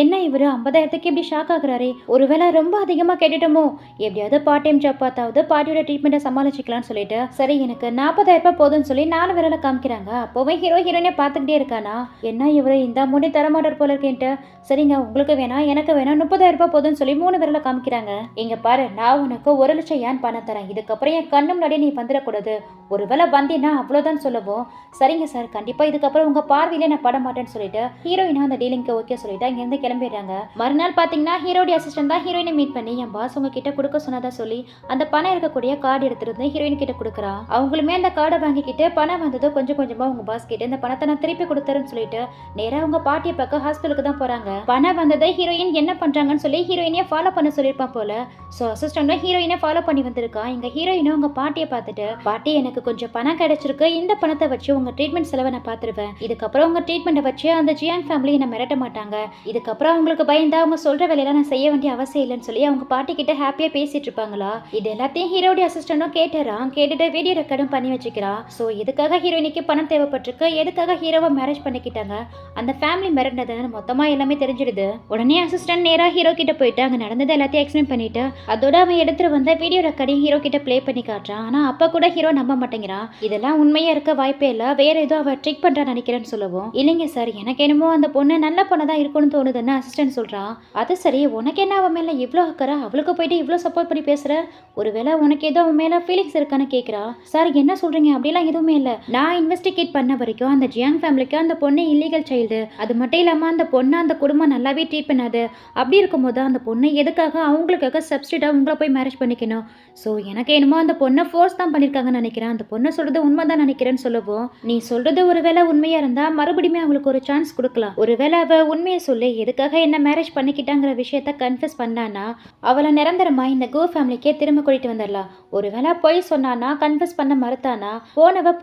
என்ன இவரு 50,000க்கு எப்படி ஷாக் ஆகுறாரு, ஒருவேளை ரொம்ப அதிகமாக கேட்டுட்டோமோ, எப்படியாவது பார்ட் டைம் ஜாப் பார்த்தாவது பாட்டியோட ட்ரீட்மெண்ட்டை சமாளிச்சுக்கலாம்னு சொல்லிட்டு சரி எனக்கு 40,000 ரூபாய் போதும்னு சொல்லி 4 விரலை காமிக்கிறாங்க. அப்போவே ஹீரோ ஹீரோயினை பார்த்துக்கிட்டே இருக்கானா, என்ன இவரு இந்த அமௌண்ட்டை தரமாட்டார் போல இருக்கேன்ட்டு, சரிங்க உங்களுக்கு வேணாம் எனக்கு வேணாம் 30,000 ரூபாய் போதும்னு சொல்லி 3 விரலை காமிக்கிறாங்க. இங்க பாரு நான் உனக்கு 1 லட்சம் ஏன் பணம் தரேன், இதுக்கப்புறம் என் கண்ணு முன்னாடியே நீ வந்துடக்கூடாது, ஒருவேளை வந்தீங்கன்னா அவ்வளோதான் சொல்லவும், சரிங்க சார் கண்டிப்பா இதுக்கப்புறம் உங்க பார்வையிலே நான் பட மாட்டேன்னு சொல்லிட்டு ஹீரோயினா அந்த டீலிங்க்கு ஓகே சொல்லிட்டு அங்கிருந்து கிளம்பிடுறாங்க. மறுநாள் பாத்தீங்கன்னா ஹீரோடைய அசிஸ்டன்ட் தான் ஹீரோயினை மீட் பண்ணி என் பாஸ் உங்ககிட்ட கொடுக்க சொன்னதா சொல்லி அந்த பணம் இருக்கக்கூடிய கார்டு எடுத்துட்டு ஹீரோயின் கிட்ட கொடுக்குறான். அவங்களுமே அந்த கார்டை வாங்கிக்கிட்டு பணம் வந்ததோ கொஞ்சம் கொஞ்சமா உங்க பாஸ் கிட்ட இந்த பணத்தை நான் திருப்பி கொடுத்துறேன்னு சொல்லிட்டு நேரா உங்க பாட்டியை பக்கம் ஹாஸ்பிட்டலுக்கு தான் போறாங்க. பணம் வந்ததை ஹீரோயின் என்ன பண்றாங்கன்னு சொல்லி ஹீரோயினையே ஃபாலோ பண்ண சொல்லியிருப்பான் போல. ஸோ அசிஸ்டன்ட் ஹீரோயினை ஃபாலோ பண்ணி வந்திருக்கான். இங்க ஹீரோயினும் உங்க பாட்டியை பார்த்துட்டு, பாட்டி எனக்கு கொஞ்சம் பணம் கிடைச்சிருக்கு, இந்த பணத்தை வச்சு உங்க ட்ரீட்மெண்ட் செலவை நான் பார்த்துருவேன், இதுக்கப்புறம் உங்க ட்ரீட்மெண்ட்டை வச்சு அந்த ஜியாங் ஃபேமிலியை நான் மிரட்ட மாட்டாங்க, இதுக்கப்புறம் அவங்களுக்கு பயந்தா அவங்க சொல்ற வேலையெல்லாம் நான் செய்ய வேண்டிய அவசியம் இல்லைன்னு சொல்லி அவங்க பாட்டி கிட்ட ஹாப்பியா பேசிட்டு இருப்பாங்களா. இது எல்லாத்தையும் ஹீரோடைய அசிஸ்டன்டும் கேட்டுறான். கேட்டுட்டு வீடியோ ரெக்கார்டும் பண்ணி வச்சுக்கிறான். ஸோ எதுக்காக ஹீரோயினுக்கு பணம் தேவைப்பட்டிருக்கு, எதுக்காக ஹீரோவை மேரேஜ் பண்ணிக்கிட்டாங்க, அந்த ஃபேமிலி மிரண்டதுன்னு மொத்தமா எல்லாமே தெரிஞ்சிடுது. உடனே அசிஸ்டன்ட் நேரா ஹீரோ கிட்ட போயிட்டு அங்க நடந்தது எல்லாத்தையும் எக்ஸ்பிளைன் பண்ணிட்டு அதோட அவன் எடுத்துட்டு வந்த வீடியோ ரெக்கார்டிங் ஹீரோ கிட்ட ப்ளே பண்ணி காட்டுறான். ஆனா அப்ப கூட ஹீரோ நம்ப மாட்டேங்கிறான். இதெல்லாம் உண்மையா இருக்க வாய்ப்பே இல்ல, வேற ஏதோ அவ ட்ரிக் பண்றான்னு நினைக்கிறேன்னு சொல்லவும், இல்லைங்க சார் எனக்கு என்னமோ அந்த பொண்ணு நல்ல பொண்ணு தான் இருக்கும்னு தோணுதுன்னு அசிஸ்டன்ட் சொல்றான். அது சரி உனக்கு என்ன அவன் மேல இவ்வளோ அக்கறை, அவளுக்கு போயிட்டு இவ்வளோ சப்போர்ட் பண்ணி பேசுற, ஒருவேளை உனக்கு ஏதோ அவன் மேல ஃபீலிங்ஸ் இருக்கான்னு கேட்கிறா. சார் என்ன சொல்றீங்க, அப்படிலாம் எதுவுமே இல்லை, நான் இன்வெஸ்டிகேட் பண்ண வரைக்கும் அந்த ஜியாங் ஃபேமிலிக்கு அந்த பொண்ணு இல்லீகல் சைல்டு, அது மட்டும் இல்லாம அந்த பொண்ணு அந்த குடும்பம் நல்லாவே ட்ரீட் பண்ணாது, அப்படி இருக்கும்போது அந்த பொண்ணு எதுக்காக அவங்களுக்காக சப்ஸ்டியூட்டா உங்களை போய் மேரேஜ் பண்ணிக்கணும், ஸோ எனக்கு என்னமோ அந்த பொண்ணை ஃபோர்ஸ் தான் பண்ணியிருக்காங்கன்னு நினைக்கிறேன், அந்த பொண்ணை சொல்றது உண்மைதான் நினைக்கிறேன்னு சொல்லவும், நீ சொல்றது ஒருவேளை உண்மையா இருந்தா மறுபடியும் அவங்களுக்கு ஒரு சான்ஸ் கொடுக்கலாம், ஒருவேளை அவ உண்மையை சொல்லி எதுக்காக என்ன மேரேஜ் பண்ணிக்கிட்டாங்கிற விஷயத்த கன்ஃபியூஸ் பண்ணானா அவளை நிரந்தரமா இந்த கோ ஃபேமிலிக்கே திரும்ப கூட்டிட்டு வந்துடலாம், ஒருவேளை பொய் சொன்னானா கன்ஃபியூஸ் பண்ண மறுத்தானா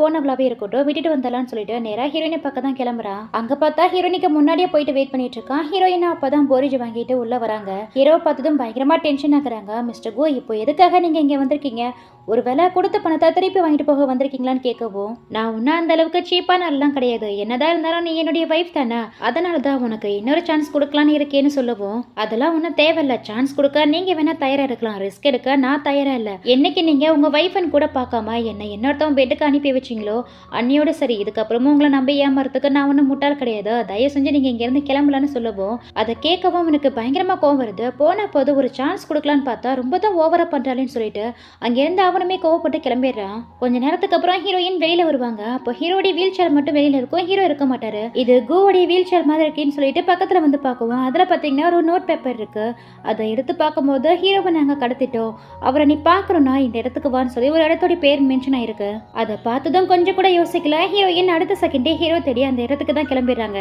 போனவளாவே இருக்கட்டும் விட்டுட்டு வந்துடலாம்னு சொல்லிட்டு நேரா ஹீரோயினை பக்கம் தான் கிளம்புறான். அங்க பார்த்தா ஹீரோயினுக்கு முன்னாடியே போயிட்டு வெயிட் பண்ணிட்டு இருக்கான். ஹீரோயினா அப்பதான் போரிஜ் வாங்கிட்டு உள்ள வராங்க. ஹீரோ பார்த்ததும் பயங்கரமா டென்ஷன் ஆகுறாங்க. மிஸ்டர் கோ இப்போ எதுக்காக நீங்க இங்க வந்திருக்கீங்க, ஒருவேளை கொடுத்த பணத்தை திருப்பி வாங்கிட்டு போக வந்திருக்கீங்களான்னு கேட்கவும், நான் ஒன்னும் அந்த அளவுக்கு சீப்பான எல்லாம் கிடையாது, என்னதான் இருந்தாலும் நீ என்னுடைய வைஃப் தானே, அதனாலதான் உனக்கு இன்னொரு சான்ஸ் கொடுக்கலான்னு இருக்கேன்னு சொல்லவும், அதெல்லாம் ஒன்றும் தேவையில்ல, சான்ஸ் கொடுக்க நீங்க வேணா தயாரா இருக்கலாம், ரிஸ்க் எடுக்க நான் தயாரா இல்லை, என்னைக்கு நீங்க உங்க வைஃப்னு கூட பார்க்காம என்ன இன்னொருத்தவங்க பெட்டுக்கு அனுப்பி வச்சிங்களோ அன்னியோட சரி, இதுக்கப்புறமும் உங்களை நம்பி ஏமாறதுக்கு நான் ஒன்றும் முட்டாள் கிடையாது, தயவு செஞ்சு நீங்க இங்க இருந்து கிளம்பலான்னு சொல்லவும், அதை கேட்கவும் எனக்கு பயங்கரமா கோவம் வருது, போன போது ஒரு சான்ஸ் கொடுக்கலான்னு பார்த்தா ரொம்ப தான் ஓவரா பண்றாளேன்னு சொல்லிட்டு அங்கிருந்து அவனுமே கோவப்பட்டு கிளம்பிடுறான். கொஞ்ச நேரத்துக்கு அப்புறம் ஹீரோயின் வெளியில வருவாங்க. அப்போ ஹீரோடைய வீல் சேர் மட்டும் வெளியில இருக்கும், ஹீரோ இருக்க மாட்டாரு. இது கோவோடைய வீல் சேர் மாதிரி இருக்குன்னு சொல்லிட்டு பக்கத்துல வந்து பார்க்குவோம். அதுல பாத்தீங்கன்னா ஒரு நோட் பேப்பர் இருக்கு. அதை எடுத்து பார்க்கும்போது ஹீரோவை நாங்க கடத்திட்டோம், அவரை நீ பாக்கணும்னா இந்த இடத்துக்கு வான்னு சொல்லி ஒரு இடத்தோட பேர் மென்ஷன் ஆயிருக்கு. அதை பார்த்ததும் கொஞ்சம் கூட யோசிக்கல, ஹீரோயின் அடுத்த செகண்டே ஹீரோ தேடி அந்த இடத்துக்கு தான் கிளம்பிடுறாங்க.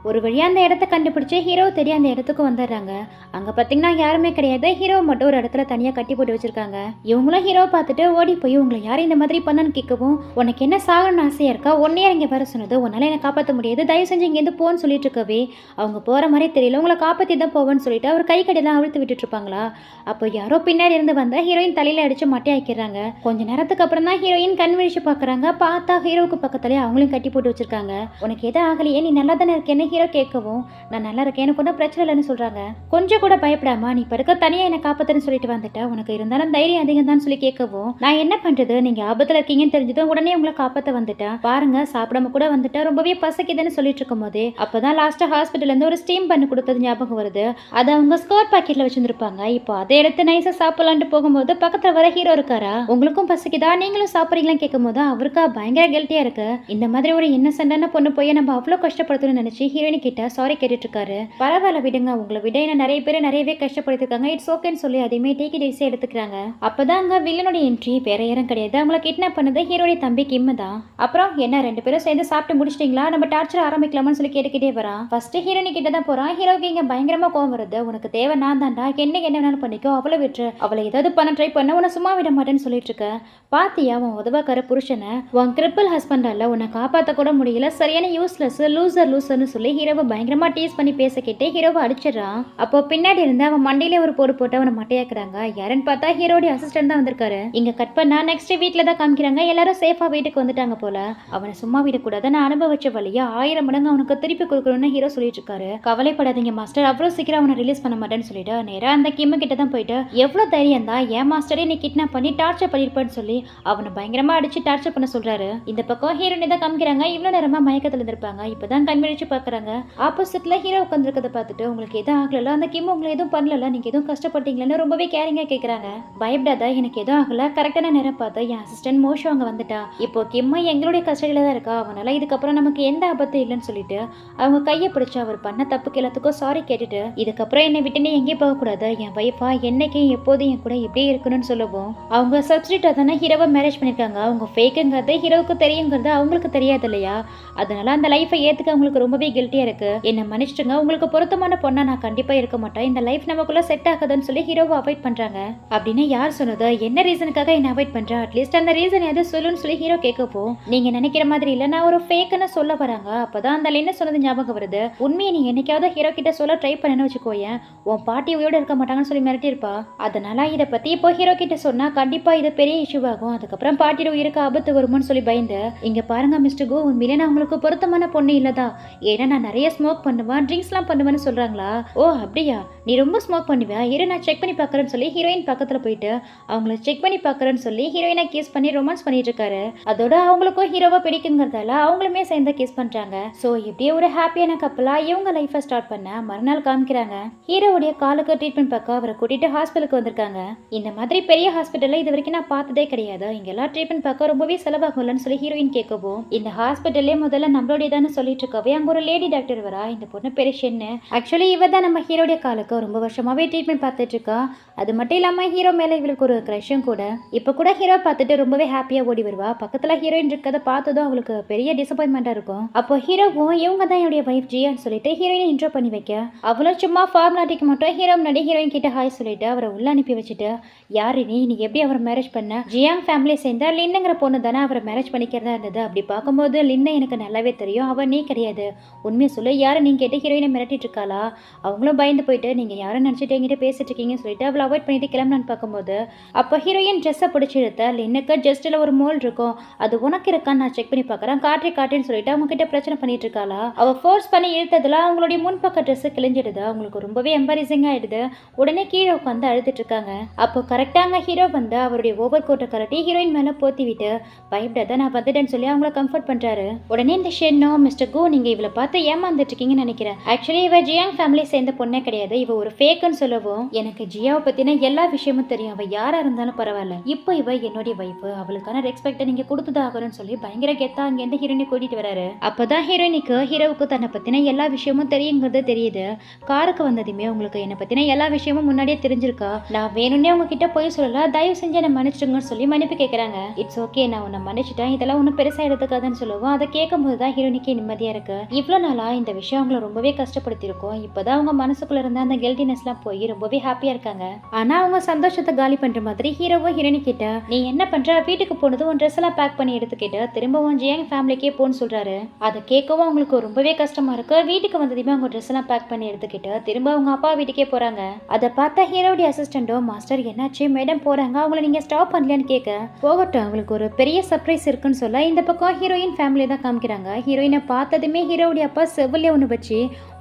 ஒரு வழியா அந்த இடத்த கண்டுபிடிச்சு ஹீரோ தேடி அந்த இடத்துக்கு வந்துடுறாங்க. அங்க பாத்தீங்கன்னா யாருமே கிடையாது, ஹீரோ மட்டும் ஒரு இடத்துல தனியா கட்டி போட்டு வச்சிருக்காங்க. இவங்களும் ஹீரோ பார்த்துட்டு ஓடி போய் உங்களை யாரும் இந்த மாதிரி பண்ணான்னு கேட்கவும், உனக்கு என்ன சாகணும்னு ஆசையா இருக்கா, ஒன்னையா இங்க வர சொன்னது, உன்னால என்ன காப்பாற்ற முடியாது, தயவு செஞ்சு இங்கேருந்து போன்னு சொல்லிட்டு இருக்கவே, அவங்க போற மாதிரி தெரியல, உங்களை காப்பாத்தி தான் போவேன்னு சொல்லிட்டு அவர் கை கடையெல்லாம் அழுத்து விட்டுட்டு இருப்பாங்களா. அப்போ யாரோ பின்னாடி இருந்து வந்தா ஹீரோயின் தலையில அடிச்சு மட்டை ஆக்கிடுறாங்க. கொஞ்ச நேரத்துக்கு அப்புறம் தான் ஹீரோயின் கண் விழிச்சு பாக்குறாங்க. பார்த்தா ஹீரோவுக்கு பக்கத்துலயே அவங்களையும் கட்டி போட்டு வச்சிருக்காங்க. உனக்கு எது ஆகலையே, நீ நல்லா தானே இருக்கேன்னு ஹீரோ கேட்கவும், நான் நல்லா இருக்கேன், எனக்கு ஒன்றும் பிரச்சனை இல்லைன்னு சொல்றாங்க. கொஞ்சம் கூட பயப்படாம நீ படுக்க தனியா என்ன காப்பாத்துன்னு சொல்லிட்டு வந்துட்டா, உனக்கு இருந்தாலும் தைரியம் அதிகம் தான் சொல்லி கேட்கவும், நான் என்ன பண்றது, நீங்க ஆபத்துல இருக்கீங்கன்னு தெரிஞ்சதும் உடனே உங்களை காப்பாத்த வந்துட்டேன், பாருங்க சாப்பிடாம கூட வந்துட்டா, ரொம்பவே பசிக்குதுன்னு சொல்லிட்டு இருக்கும் போதே அப்பதான் லாஸ்டா ஹாஸ்பிட்டல்ல இருந்து ஒரு ஸ்டீம் பண்ணி கொடுத்தது ஞாபகம் வருது. அதை அவங்க ஸ்கர்ட் பாக்கெட்ல வச்சிருந்திருப்பாங்க. இப்போ அதை எடுத்து நைஸா சாப்பிடலான்ட்டு போகும்போது பக்கத்துல வர ஹீரோ இருக்காரா, உங்களுக்கும் பசிக்குதா, நீங்களும் சாப்பிடுறீங்களான்னு கேட்கும் போது அவருக்கா பயங்கர கெல்ட்டியா இருக்கு. இந்த மாதிரி ஒரு இன்னசென்டான பொண்ணு போய் நம்ம அவ்வளவு கஷ்டப்படுத்தணும்னு நினைச்சு ஹீரோயின் கிட்ட சாரி கேட்டுட்டு இருக்காரு. பரவாயில்ல விடுங்க, உங்களை விட என்ன நிறைய பேர் நிறையவே கஷ்டப்படுத்திருக்காங்க, இட்ஸ் ஓகேன்னு சொல்லி அதையுமே டேக் இட் ஈஸியா எடுத்துக்கிறாங்க. அப்பதான் அங்க வில்லனுடைய என்ட்ரி வேற யாரும் கிடையாது, அவங்களை கிட்னாப் பண்ணது ஹீரோடைய தம்பி கிம் தான். அப்புறம் என்ன 2 பேரும் சேர்ந்து சாப்பிட்டு முடிச்சிட்டீங்களா, நம்ம டார்ச்சர் ஆரம்பிக்கலாமான்னு சொல்லி கேட்டுக்கிட்டே வரான். ஃபர்ஸ்ட் ஹீரோயின் கிட்ட தான் போறான். ஹீரோக்கு இங்க பயங்கரமா கோவம் வருது. உனக்கு தேவை நான் தான்டா, என்ன வேணாலும் பண்ணிக்கோ, அவளை விட்டு அவளை ஏதாவது பண்ண ட்ரை பண்ண உன்னை சும்மா விட மாட்டேன்னு சொல்லிட்டு இருக்க. பாத்தியா உன் உதவாக்கார புருஷனை, உன் கிரிப்பிள் ஹஸ்பண்டால உன்னை காப்பாற்ற கூட முடியல, சரியான யூஸ்லெஸ் லூசர்னு சொல்லி ஹீரோவை பயங்கரமா டீஸ் பண்ணி பேசிக்கிட்டே ஹீரோவை அடிச்சிடறான். அப்போ பின்னாடி இருந்து அவன் மண்டியில ஒரு போடு போட்டு அவனை மட்டையாக்குறாங்க. யாருன்னு பார்த்தா ஹீரோடைய அசிஸ்டன்ட் தான் வந்திருக்காரு. இங்க கட் பண்ணா நெக்ஸ்ட் வீட்ல தான் காமிக்கிறாங்க. எல்லாரும் சேஃபா வீட்டுக்கு வந்துட்டாங்க போல. அவனை சும்மா விடக்கூடாது, நான் அனுபவிச்ச வழியா 1000 மடங்கு அவனுக்கு திருப்பி கொடுக்கணும்னு ஹீரோ சொல்லிட்டு இருக்காரு. கவலைப்படாதீங்க மாஸ்டர், அவ்வளவு சீக்கிரம் அவனை ரிலீஸ் பண்ண மாட்டேன்னு சொல்லிட்டு நேரா அந்த கிம்மு கிட்ட தான் போயிட்டு எவ்வளவு தைரியம் தான் ஏன் மாஸ்டரே நீ கிட்னாப் பண்ணி டார்ச்சர் பண்ணிருப்பேன்னு சொல்லி அவனை பயங்கரமா அடிச்சு டார்ச்சர் பண்ண சொல்றாரு. இந்த பக்கம் ஹீரோயினை தான் காமிக்கிறாங்க. இவ்வளவு நேரமா மயக்கத்துல இருந்திருப்பாங்க. இப்பதான் கண் விழிச்சு பாக்குறாங்க. ஆப்போசிட்ல ஹீரோ உட்காந்துருக்கத பார்த்துட்டு உங்களுக்கு எதுவும் ஆகல, அந்த கிம் உங்களை எதுவும் பண்ணல, நீங்க எதுவும் கஷ்டப்பட்டீங்களான்னு ரொம்பவே கேரிங்கா கேக்குறாங்க. பயப்படாத, எனக்கு எதுவும் ஆகல, கரெக்டான நேரம் பார்த்து என் அசிஸ்டன்ட் மோஷோ அங்க வந்துட்டா. இப்போ கிம்மா எங்களுடைய கஸ்டடியில தான் இருக்கா, அவனால இதுக்கப்புறம் நமக்கு எந்த ஆபத்தும் இல்லைன்னு சொல்லிட்டு அவங்க கையை பிடிச்சு அவர் பண்ண தப்புக்கு எல்லாத்துக்கும் சாரி கேட்டுட்டு இதுக்கப்புறம் என்னை விட்டு நீ எங்கேயும் போக கூடாது, என் வைஃபா என்னைக்கும் எப்போதும் என் கூட இப்படியே இருக்கணும்னு சொல்லவும் அவங்க சப்ஸ்டியூட்டா தானே ஹீரோவை மேரேஜ் பண்ணிருக்காங்க. அவங்க ஃபேக்குங்கிறது ஹீரோவுக்கு தெரியுங்கிறது அவங்களுக்கு தெரியாது இல்லையா, அதனால அந்த லைஃபை ஏத்துக்க அவங்களுக்கு ரொம்பவே கில்ட்டியா இருக்கு. என்ன மன்னிச்சிட்டுங்க, உங்களுக்கு பொருத்தமான பொண்ணா நான் கண்டிப்பா இருக்க மாட்டேன், இந்த லைஃப் நமக்குள்ள செட் ஆகுதுன்னு சொல்லி ஹீரோவை அவாய்ட் பண்றாங்க. அப்படின்னு யார் சொன்னது, என்ன ரீசனுக்காக என்ன அவாய்ட் பண்றேன், அட்லீஸ்ட் அந்த ரீசன் எது சொல்லுன்னு சொல்லி ஹீரோ கேட்கப்போ நீங்க நினைக்கிற மாதிரி இல்ல, நான் ஒரு ஃபேக்குன்னு சொல்ல வராங்க. அப்பதான் அந்த என்ன சொன்னது ஞாபகம் வருது, உண்மையை நீ என்னைக்காவது ஹீரோ கிட்ட சொல்ல ட்ரை பண்ணு வச்சுக்கோயேன், உன் பாட்டி உயிரோட இருக்க மாட்டாங்கன்னு சொல்லி மிரட்டி இருப்பா. அதனால இதை பத்தி இப்போ ஹீரோ கிட்ட சொன்னா கண்டிப்பா இது பெரிய இஷ்யூ ஆகும், அதுக்கப்புறம் பாட்டியோட உயிருக்கு ஆபத்து வரும்னு சொல்லி பயந்து இங்க பாருங்க மிஸ்டர் கோ, உண்மையிலே நான் உங்களுக்கு பொருத்தமான பொண்ணு இல்லதா, ஏன்னா நான் நிறைய ஸ்மோக் பண்ணுவேன், ட்ரிங்க்ஸ் எல்லாம் பண்ணுவேன்னு சொல்றாங்களா. ஓ அப்படியா, நீ ரொம்ப ஸ்மோக் பண்ணுவியா, இரு நான் செக் பண்ணி பாக்குறேன்னு சொல்லி ஹீரோயின் பக்கத்துல போயிட்டு அவங்கள செக் பண்ணி பாக்குறேன்னு சொல்லி ஹீரோயினை கிஸ் பண்ணி ரொமான்ஸ் பண்ணிட்டு இருக்காரு. அதோட அவங்களுக்கும் ஹீரோவை பிடிக்குங்கிறதால அவங்களுமே சேர்ந்து கிஸ் பண்றாங்க. சோ இப்படியே ஒரு ஹாப்பியான கப்பலா இவங்க லைஃபை ஸ்டார்ட் பண்ண மறுநாள் காமிக்கிறாங்க. ஹீரோவுடைய காலுக்கு ட்ரீட்மெண்ட் பார்க்க அவரை கூட்டிட்டு ஹாஸ்பிட்டலுக்கு வந்திருக்காங்க. இந்த மாதிரி பெரிய ஹாஸ்பிட்டல்ல இது வரைக்கும் நான் பார்த்ததே கிடையாது, இங்கெல்லாம் ட்ரீட்மெண்ட் பார்க்க ரொம்பவே செலவாகும்லன்னு சொல்லி ஹீரோயின் கேட்கவும் இந்த ஹாஸ்பிட்டல்லே முதல்ல நம்மளுடையதான்னு சொல்லிட்டு இருக்கவே அங்க ஒரு லேடி டாக்டர் வரா. இந்த பொண்ணு பேரு ஷென்னு. ஆக்சுவலி இவ தான் நம்ம ஹீரோடைய காலுக்கு ரொம்ப வருஷமாவே ட்ரீட்மெண்ட் பார்த்துட்டு இருக்கா. அது மட்டும் இல்லாம ஹீரோ மேல இவளுக்கு ஒரு கிரஷும் கூட. இப்ப கூட ஹீரோ பார்த்துட்டு ரொம்பவே ஹாப்பியா ஓடி வருவா. பக்கத்துல ஹீரோயின் இருக்கதை பார்த்ததும் அவளுக்கு பெரிய டிசப்பாயின்மெண்டா இருக்கும். அப்போ ஹீரோவும் இவங்க தான் என்னுடைய வைஃப் ஜியான்னு சொல்லிட்டு ஹீரோயினை இன்ட்ரோ பண்ணி வைக்க அவளும் சும்மா ஃபார்மாலிட்டிக்கு மட்டும் ஹீரோ முன்னாடி ஹீரோயின் கிட்ட ஹாய் சொல்லிட்டு அவரை உள்ள அனுப்பி வச்சுட்டு யாரு நீ எப்படி அவரை மேரேஜ் பண்ண, ஜியாங் ஃபேமிலி சேர்ந்தா லின்னுங்கிற பொண்ணு தானே அவரை மேரேஜ் பண்ணிக்கிறதா இருந்தது, அப்படி பார்க்கும்போது லின்னை எனக்கு நல்லாவே தெரியும், அவ நீ கிடையாது, உண்மையை சொல்லு யாரு நீ கேட்டு ஹீரோயினை மிரட்டிட்டு இருக்காளா. அவங்களும் பயந்து போயிட்டு நீங்க யாரும் நினைச்சிட்டு என்கிட்ட பேசிட்டு இருக்கீங்கன்னு சொல்லிட்டு அவளை அவாய்ட் பண்ணிட்டு கிளம்பலான்னு பார்க்கும்போது அப்போ ஹீரோயின் ட்ரெஸ்ஸை பிடிச்சி எடுத்த லின்னுக்கு ஜஸ்ட்ல ஒரு மோல் இருக்கும், அது உனக்கு இருக்கான்னு நான் செக் பண்ணி பார்க்குறேன், காட்டுன்னு சொல்லிட்டு அவங்க கிட்ட பிரச்சனை பண்ணிட்டு இருக்காளா. அவ ஃபோர்ஸ் பண்ணி இழுத்ததுல அவங்களுடைய முன்பக்க ட்ரெஸ் கிழிஞ்சிடுது. அவங்களுக்கு ரொம்பவே எம்பரிசிங் ஆயிடுது. உடனே கீழே உட்காந்து அழுதுட்டு இருக்காங்க. அப்போ கரெக்டா அங்க ஹீரோ வந்து அவருடைய ஓவர் கோட்டை கரட்டி ஹீரோயின் மேல போத்தி விட்டு பயப்படாத நான் வந்துட்டேன்னு சொல்லி அவங்கள கம்ஃபர்ட் பண்றாரு. உடனே இந்த ஷென்னோ மிஸ்டர் கோ நீங்க இவளை பார்த்து ஏமாந்துட்டு இருக்கீங்கன்னு நினைக்கிறேன், ஆக்சுவலி இவ ஜியாங் ஃபேமிலி சேர்ந்த பொண்ணே கிடையாது, இவ ஒரு ஃபேக்குன்னு சொல்லவும் எனக்கு ஜியாவை பத்தின எல்லா விஷயமும் தெரியும், அவ யாரா இருந்தாலும் பரவாயில்ல, இப்போ இவ என்னுடைய வைஃப், அவளுக்கான ரெஸ்பெக்டை நீங்க கொடுத்துதாகணும்னு சொல்லி பயங்கர கெத்தா அங்க இருந்து ஹீரோயினை கூட்டிட்டு வராரு. அப்பதான் ஹீரோவுக்கு தன்னை பத்தின எல்லா விஷயமும் தெரியுங்கிறது தெரியுது. காருக்கு வந்ததுமே உங்களுக்கு என்னை பத்தின எல்லா விஷயமும் முன்னாடியே தெரிஞ்சிருக்கா, நான் வேணும்னே உங்ககிட்ட போய் சொல்லல, தயவு செஞ்சு என்ன மன்னிச்சிடுங்கன்னு சொல்லி மன்னிப்பு கேட்கறாங்க. இட்ஸ் ஓகே நான் உன்னை மன்னிச்சிட்டேன், இதெல்லாம் ஒன்றும் பெருசா எடுத்துக்காதுன்னு சொல்லுவோம். அதை கேட்கும் போதுதான் ஹீரோனிக்கு நிம்மதியா இருக்கு. இவ்வளவு நாளா இந்த விஷயம் அவங்களை ரொம்பவே கஷ்டப்படுத்திருக்கோம், இப்பதான் அவங்க மனசுக்குள்ள இருந்த அந்த கில்டினஸ் எல்லாம் போய் ரொம்பவே ஹாப்பியா இருக்காங்க. ஆனா அவங்க சந்தோஷத்தை காலி பண்ற மாதிரி ஹீரோவும் ஹீரோனி கிட்ட நீ என்ன பண்ற, வீட்டுக்கு போனது உன் ட்ரெஸ் எல்லாம் பேக் பண்ணி எடுத்துக்கிட்டு திரும்பவும் ஜியாங் ஃபேமிலிக்கே போன்னு சொல்றாரு. அதை கேட்கவும் அவங்களுக்கு ரொம்பவே கஷ்டமா இருக்கு. வீட்டுக்கு வந்ததுமே அவங்க ட்ரெஸ் எல்லாம் பேக் பண்ணி எடுத்துக்கிட்டு திரும்ப அவங்க அப்பா வீட்டுக்கே போறாங்க. அதை பார்த்தா ஹீரோடைய அசிஸ்டண்டோ மாஸ்டர் என்னாச்சு மேடம் போறாங்க, அவங்களை நீங்க ஸ்டாப் பண்ணலையான்னு கேட்க போகட்டும் அவங்களுக்கு ஒரு பெரிய சர்ப்ரைஸ் இருக்குன்னு சொல்ல இந்த பக்கம் ஹீரோயின் ஃபேமிலி தான் காமிக்கிறாங்க. ஹீரோயினை பார்த்ததுமே ஹீரோடைய அப்பா செவிலே ஒன்று வச்சு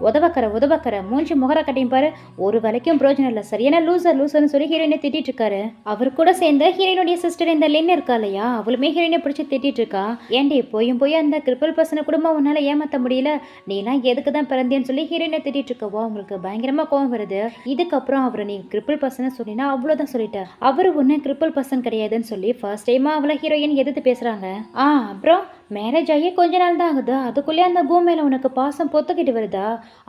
உதவக்கர மூஞ்சி முகர கட்டியும் பாரு, ஒரு வேலைக்கும் பிரோஜனம் இல்லை, சரியான லூசர்னு சொல்லி ஹீரோயினை திட்டிட்டு இருக்காரு. அவர் கூட சேர்ந்து ஹீரோயினுடைய சிஸ்டர் இந்த லின் இருக்கா இல்லையா, அவளுமே ஹீரோயினை பிடிச்சி திட்டிட்டு இருக்கா. ஏண்டி போய் அந்த கிரிப்பிள் பர்சனை குடும்பம் உன்னால ஏமாத்த முடியல, நீ எல்லாம் எதுக்கு தான் பிறந்தேன்னு சொல்லி ஹீரோயினை திட்டிட்டு இருக்கவோ அவங்களுக்கு பயங்கரமா கோவம் வருது. இதுக்கப்புறம் அவரை நீ கிரிப்பிள் பர்சனை சொன்னா அவ்வளவுதான் சொல்லிட்டேன், அவரு ஒன்னும் கிரிப்பிள் பர்சன் கிடையாதுன்னு சொல்லி ஃபர்ஸ்ட் டைமா அவளை ஹீரோயின் எதிர்த்து பேசுறாங்க. அப்புறம் மேரேஜ் ஆகி கொஞ்ச நாள் தான் ஆகுது, அதுக்குள்ளே அந்த பூமியில உனக்கு பாசம் பொத்துக்கிட்டு வருதா?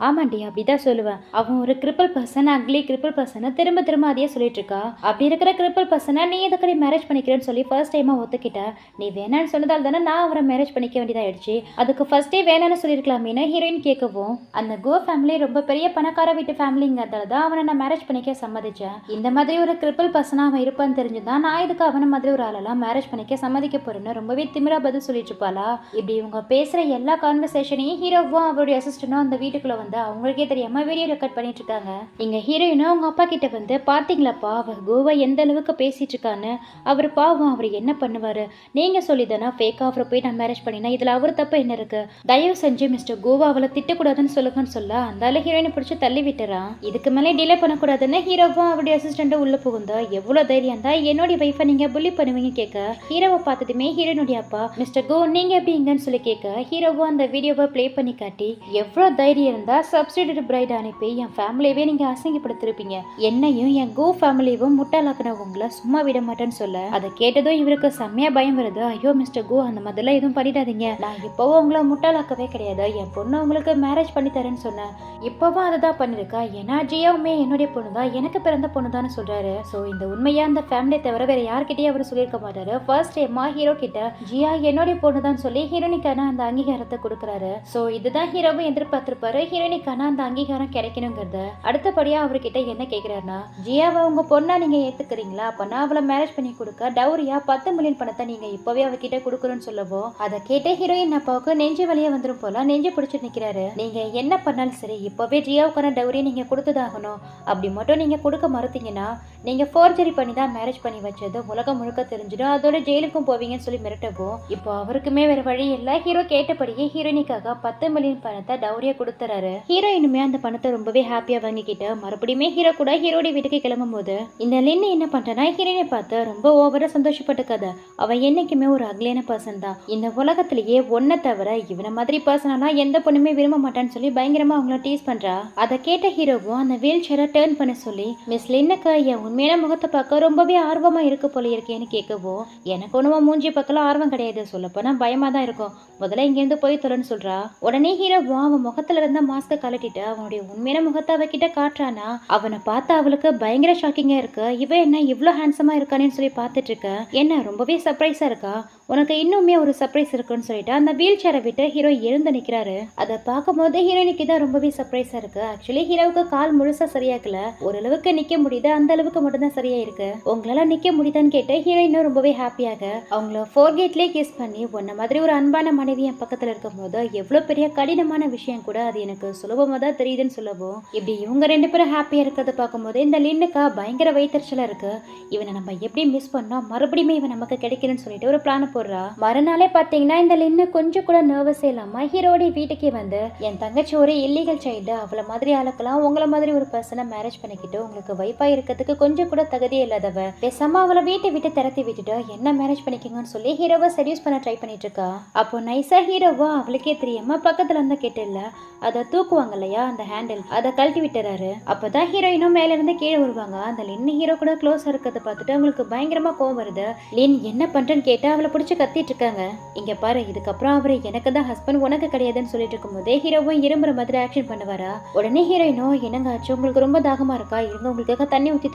ஆமாண்டி, அப்படிதான் சொல்லுவேன். அவன் ஒரு cripple person, ugly cripple person, திரும்ப திரும்ப அதையே சொல்லிட்டு இருக்கா. அப்படி இருக்கிற கிரிப்பிள் பர்சனை நீ எதுக்கடி மேரேஜ் பண்ணிக்கிறேன்னு சொல்லி ஃபர்ஸ்ட் டைமா ஒத்துக்கிட்ட. நீ வேணான்னு சொன்னதால் தானே நான் அவரை மேரேஜ் பண்ணிக்க வேண்டியதாயிடுச்சு. அதுக்கு ஃபர்ஸ்டே வேணான்னு சொல்லியிருக்கலாமேன்னு ஹீரோயின் கேட்கவும், அந்த கோ ஃபேமிலி ரொம்ப பெரிய பணக்கார வீட்டு ஃபேமிலிங்கிறதால தான் அவனை நான் மேரேஜ் பண்ணிக்க சம்மதிச்சேன். இந்த மாதிரி ஒரு கிரிப்பிள் பர்சனா அவன் இருப்பான்னு தெரிஞ்சுதான் நான் இதுக்கு அவனை மாதிரி ஒரு ஆளெல்லாம் மேரேஜ் பண்ணிக்க சம்மதிக்க போறேன்னு ரொம்பவே திமிரா பதில் சொல்லிட்டு இருப்பாளா. இப்படி இவங்க பேசுற எல்லா கான்வர்சேஷனையும் ஹீரோவும் அவருடைய அசிஸ்டனும் அந்த வீட்டுக்குள்ள வந்து அவங்களுக்கே தெரியாம வீடியோ ரெக்கார்ட் பண்ணிட்டு இருக்காங்க. இங்க ஹீரோயினும் அவங்க அப்பா கிட்ட வந்து, பாத்தீங்களாப்பா அவர் கோவா எந்த அளவுக்கு பேசிட்டு இருக்கான்னு, அவர் பாவம் அவர் என்ன பண்ணுவாரு, நீங்க சொல்லிதானா ஃபேக்கா அவரை போய் நான் மேரேஜ் பண்ணினா இதுல அவர் தப்பு என்ன இருக்கு, தயவு செஞ்சு மிஸ்டர் கோவா அவளை திட்டக்கூடாதுன்னு சொல்லுங்கன்னு சொல்ல அந்த ஹீரோயினை பிடிச்சி தள்ளி விட்டுறான். இதுக்கு மேலே டிலே பண்ணக்கூடாதுன்னு ஹீரோவும் அவருடைய அசிஸ்டண்ட் உள்ள புகுந்தா, எவ்வளவு தைரியம் தான் என்னுடைய வைஃபை நீங்க புள்ளி பண்ணுவீங்க கேட்க, ஹீரோவை பார்த்ததுமே ஹீரோனுடைய அப்பா மிஸ்டர் கோ நீங்க எப்படி இங்கன்னு சொல்லி கேட்க, ஹீரோவும் அந்த வீடியோவை பிளே பண்ணி காட்டி, எவ்வளவு தைரியம் இருந்தா சப்ஸ்டிடியூட் பிரைட் அனுப்பி என் ஃபேமிலியவே நீங்க அசிங்கப்படுத்திருப்பீங்க, என்னையும் என் கோ ஃபேமிலியவும் முட்டாளாக்குன உங்களை சும்மா விட மாட்டேன்னு சொல்ல, அதை கேட்டதும் இவருக்கு செம்மையா பயம் வருது. ஐயோ மிஸ்டர் கோ, அந்த மாதிரிலாம் எதுவும் பண்ணிடாதீங்க, நான் இப்பவும் உங்களை முட்டாளாக்கவே கிடையாது, என் பொண்ணு உங்களுக்கு மேரேஜ் பண்ணி தரேன்னு சொன்னேன், இப்பவும் அதை தான் பண்ணிருக்கா, ஏன்னா ஜியாவுமே என்னுடைய பொண்ணு தான், எனக்கு பிறந்த பொண்ணு தான் சொல்றாரு. சோ இந்த உண்மையா அந்த ஃபேமிலியை தவிர வேற யார்கிட்டயும் அவர் சொல்லியிருக்க மாட்டாரு. ஃபர்ஸ்ட் டைமா ஹீரோ கிட்ட ஜியா என்னுடைய பொண்ணு தான் சொல்லி ஹீரோனிக்கான அந்த அங்கீகாரத்தை கொடுக்குறாரு. சோ இதுதான் ஹீரோவும் எதிர்பார்த்திருப்பாரு, ஹீரோனிக்கான அந்த அங்கீகாரம் கிடைக்கணுங்கிறத. அடுத்தபடியா அவர்கிட்ட என்ன கேட்கிறாருன்னா, ஜியாவை உங்க பொண்ணா நீங்க ஏத்துக்கிறீங்களா, அப்பனா அவளை மேரேஜ் பண்ணி கொடுக்க டவுரியா 10 மில்லியன் பணத்தை நீங்க இப்பவே அவகிட்ட கொடுக்கணும்னு சொல்லவும், அதை கேட்ட ஹீரோயின் அப்பாவுக்கு நெஞ்சு வழியா வந்துடும் போல நெஞ்சு பிடிச்சிட்டு நிக்கிறாரு. நீங்க என்ன பண்ணாலும் சரி இப்பவே ஜியாவுக்கான டவுரியை நீங்க கொடுத்துதாகணும், அப்படி மட்டும் நீங்க கொடுக்க மறுத்தீங்கன்னா நீங்க ஃபோர்ஜரி பண்ணி தான் மேரேஜ் பண்ணி வச்சது உலகம் முழுக்க தெரிஞ்சிடும், அதோட ஜெயிலுக்கும் போவீங்கன்னு சொல்லி மிரட்டவும், இப்போ அவருக்குமே வேற வழி இல்லை. ஹீரோ கேட்டபடியே ஹீரோயினிக்காக 10 மில்லியன் பணத்தை டவுரியா கொடுத்துறாரு. ஹீரோயினுமே அந்த பணத்தை ரொம்பவே ஹாப்பியா வாங்கிக்கிட்டு மறுபடியுமே ஹீரோ கூட ஹீரோடைய வீட்டுக்கு கிளம்பும் போது இந்த லின்னு என்ன பண்றானா, ஹீரோயினை பார்த்து ரொம்ப ஓவரா சந்தோஷப்பட்டுக்காத, அவன் என்னைக்குமே ஒரு அக்லியான பர்சன் தான், இந்த உலகத்திலேயே ஒன்ன தவிர இவனை மாதிரி பர்சனெல்லாம் எந்த பொண்ணுமே விரும்ப மாட்டான்னு சொல்லி பயங்கரமா அவங்கள டீஸ் பண்றா. அதை கேட்ட ஹீரோவும் அந்த வீல் சேரை டேர்ன் பண்ண சொல்லி, மிஸ் லின்னுக்கு என் உண்மையான முகத்தை பார்க்க ரொம்பவே ஆர்வமா இருக்கு போல இருக்கேன்னு கேட்கவும், எனக்கு ஒன்றும் மூஞ்சி பக்கம் ஆர்வம் கிடையாது, சொல்லப்போனா பயமா தான் இருக்கும், முதல்ல இங்கேருந்து போய் தொலைன்னு சொல்றா. உடனே ஹீரோவும் அவன் முகத்துல இருந்த மாஸ்க கலட்டிட்டு அவனுடைய உண்மையான முகத்தை அவகிட்ட காட்டுறானா. அவனை பார்த்து அவளுக்கு பயங்கர ஷாக்கிங்கா இருக்கு, இவன் என்ன இவ்வளோ ஹேண்ட்ஸமா இருக்கானேன்னு சொல்லி பார்த்துட்டு இருக்க, என்ன ரொம்பவே சர்ப்ரைஸா இருக்கா, உனக்கு இன்னுமே ஒரு சர்ப்ரைஸ் இருக்குன்னு சொல்லிட்டு அந்த வீல் சேரை விட்டு ஹீரோ எழுந்து நிக்கிறாரு. அதை பார்க்கும்போது ஹீரோயினுக்கு தான் ரொம்பவே சர்ப்ரைஸா இருக்கு. ஆக்சுவலி ஹீரோவுக்கு கால் முழுசா சரியாக்கல, ஓரளவுக்கு நிக்க முடியுது, அந்த அளவுக்கு மட்டும் தான் சரியா இருக்கு. உங்களால நிக்க முடியுதான்னு கேட்டு ஹீரோயினும் ரொம்பவே ஹாப்பியாக அவங்கள ஃபோர்கேட்லயே கிஸ் பண்ணி, உன்ன மாதிரி ஒரு அன்பான மனைவி என் பக்கத்துல இருக்கும் போது எவ்வளவு பெரிய கடினமான விஷயம் கூட அது எனக்கு சுலபமா தான் தெரியுதுன்னு சொல்லவும், இப்படி இவங்க 2 பேரும் ஹாப்பியா இருக்கிறத பார்க்கும்போது இந்த லின்னுக்கா பயங்கர வயிற்றுச்சலா இருக்கு. இவனை நம்ம எப்படி மிஸ் பண்ணோம், மறுபடியும் இவன் நமக்கு கிடைக்கணும்னு சொல்லிட்டு ஒரு பிளான் போடுறா. மறுநாளே பாத்தீங்கன்னா இந்த லின்னு கொஞ்சம் கூட நர்வஸ் இல்லாம ஹீரோடைய வீட்டுக்கே வந்து, என் தங்கச்சி ஒரு இல்லீகல் சைல்டு, அவளை மாதிரி ஆளுக்கலாம் உங்களை மாதிரி ஒரு பர்சனை மேரேஜ் பண்ணிக்கிட்டு உங்களுக்கு வைஃபா இருக்கிறதுக்கு கொஞ்சம் கூட தகுதியே இல்லாதவ, பேசாம அவளை வீட்டை விட்டு திரட்டி விட்டுட்டு என்ன மேரேஜ் பண்ணிக்கங்கன்னு சொல்லி ஹீரோவை செடியூஸ் பண்ண ட்ரை பண்ணிட்டு இருக்கா. அப்போ நைஸா ஹீரோவா அவளுக்கே தெரியாம பக்கத்துல இருந்த கெட்டில்ல அதை தூக்குவாங்க இல்லையா அந்த ஹேண்டில், அதை கழட்டி விட்டுறாரு. அப்பதான் ஹீரோயினும் மேல இருந்து கீழே வருவாங்க. அந்த லின் ஹீரோ கூட க்ளோஸ் இருக்கிறத பார்த்துட்டு அவங்களுக்கு பயங்கரமா கோவம் வருது. லின் என்ன பண்றேன்னு கேட்டு அவளை பிடிச்சி கத்திட்டு இருக்காங்க. இங்க பாரு, இதுக்கப்புறம் அவரு எனக்கு தான் ஹஸ்பண்ட் உனக்கு கிடையாதுன்னு சொல்லிட்டு இருக்கும் போதே ஹீரோவும் இரும்புற மாதிரி ஆக்ஷன் பண்ணுவாரா. உடனே ஹீரோயினும் என்னங்க ஆச்சு, உங்களுக்கு ரொம்ப தாகமா இருக்கா, இருங்க உங்களுக்காக தண்ணி ஊத்தி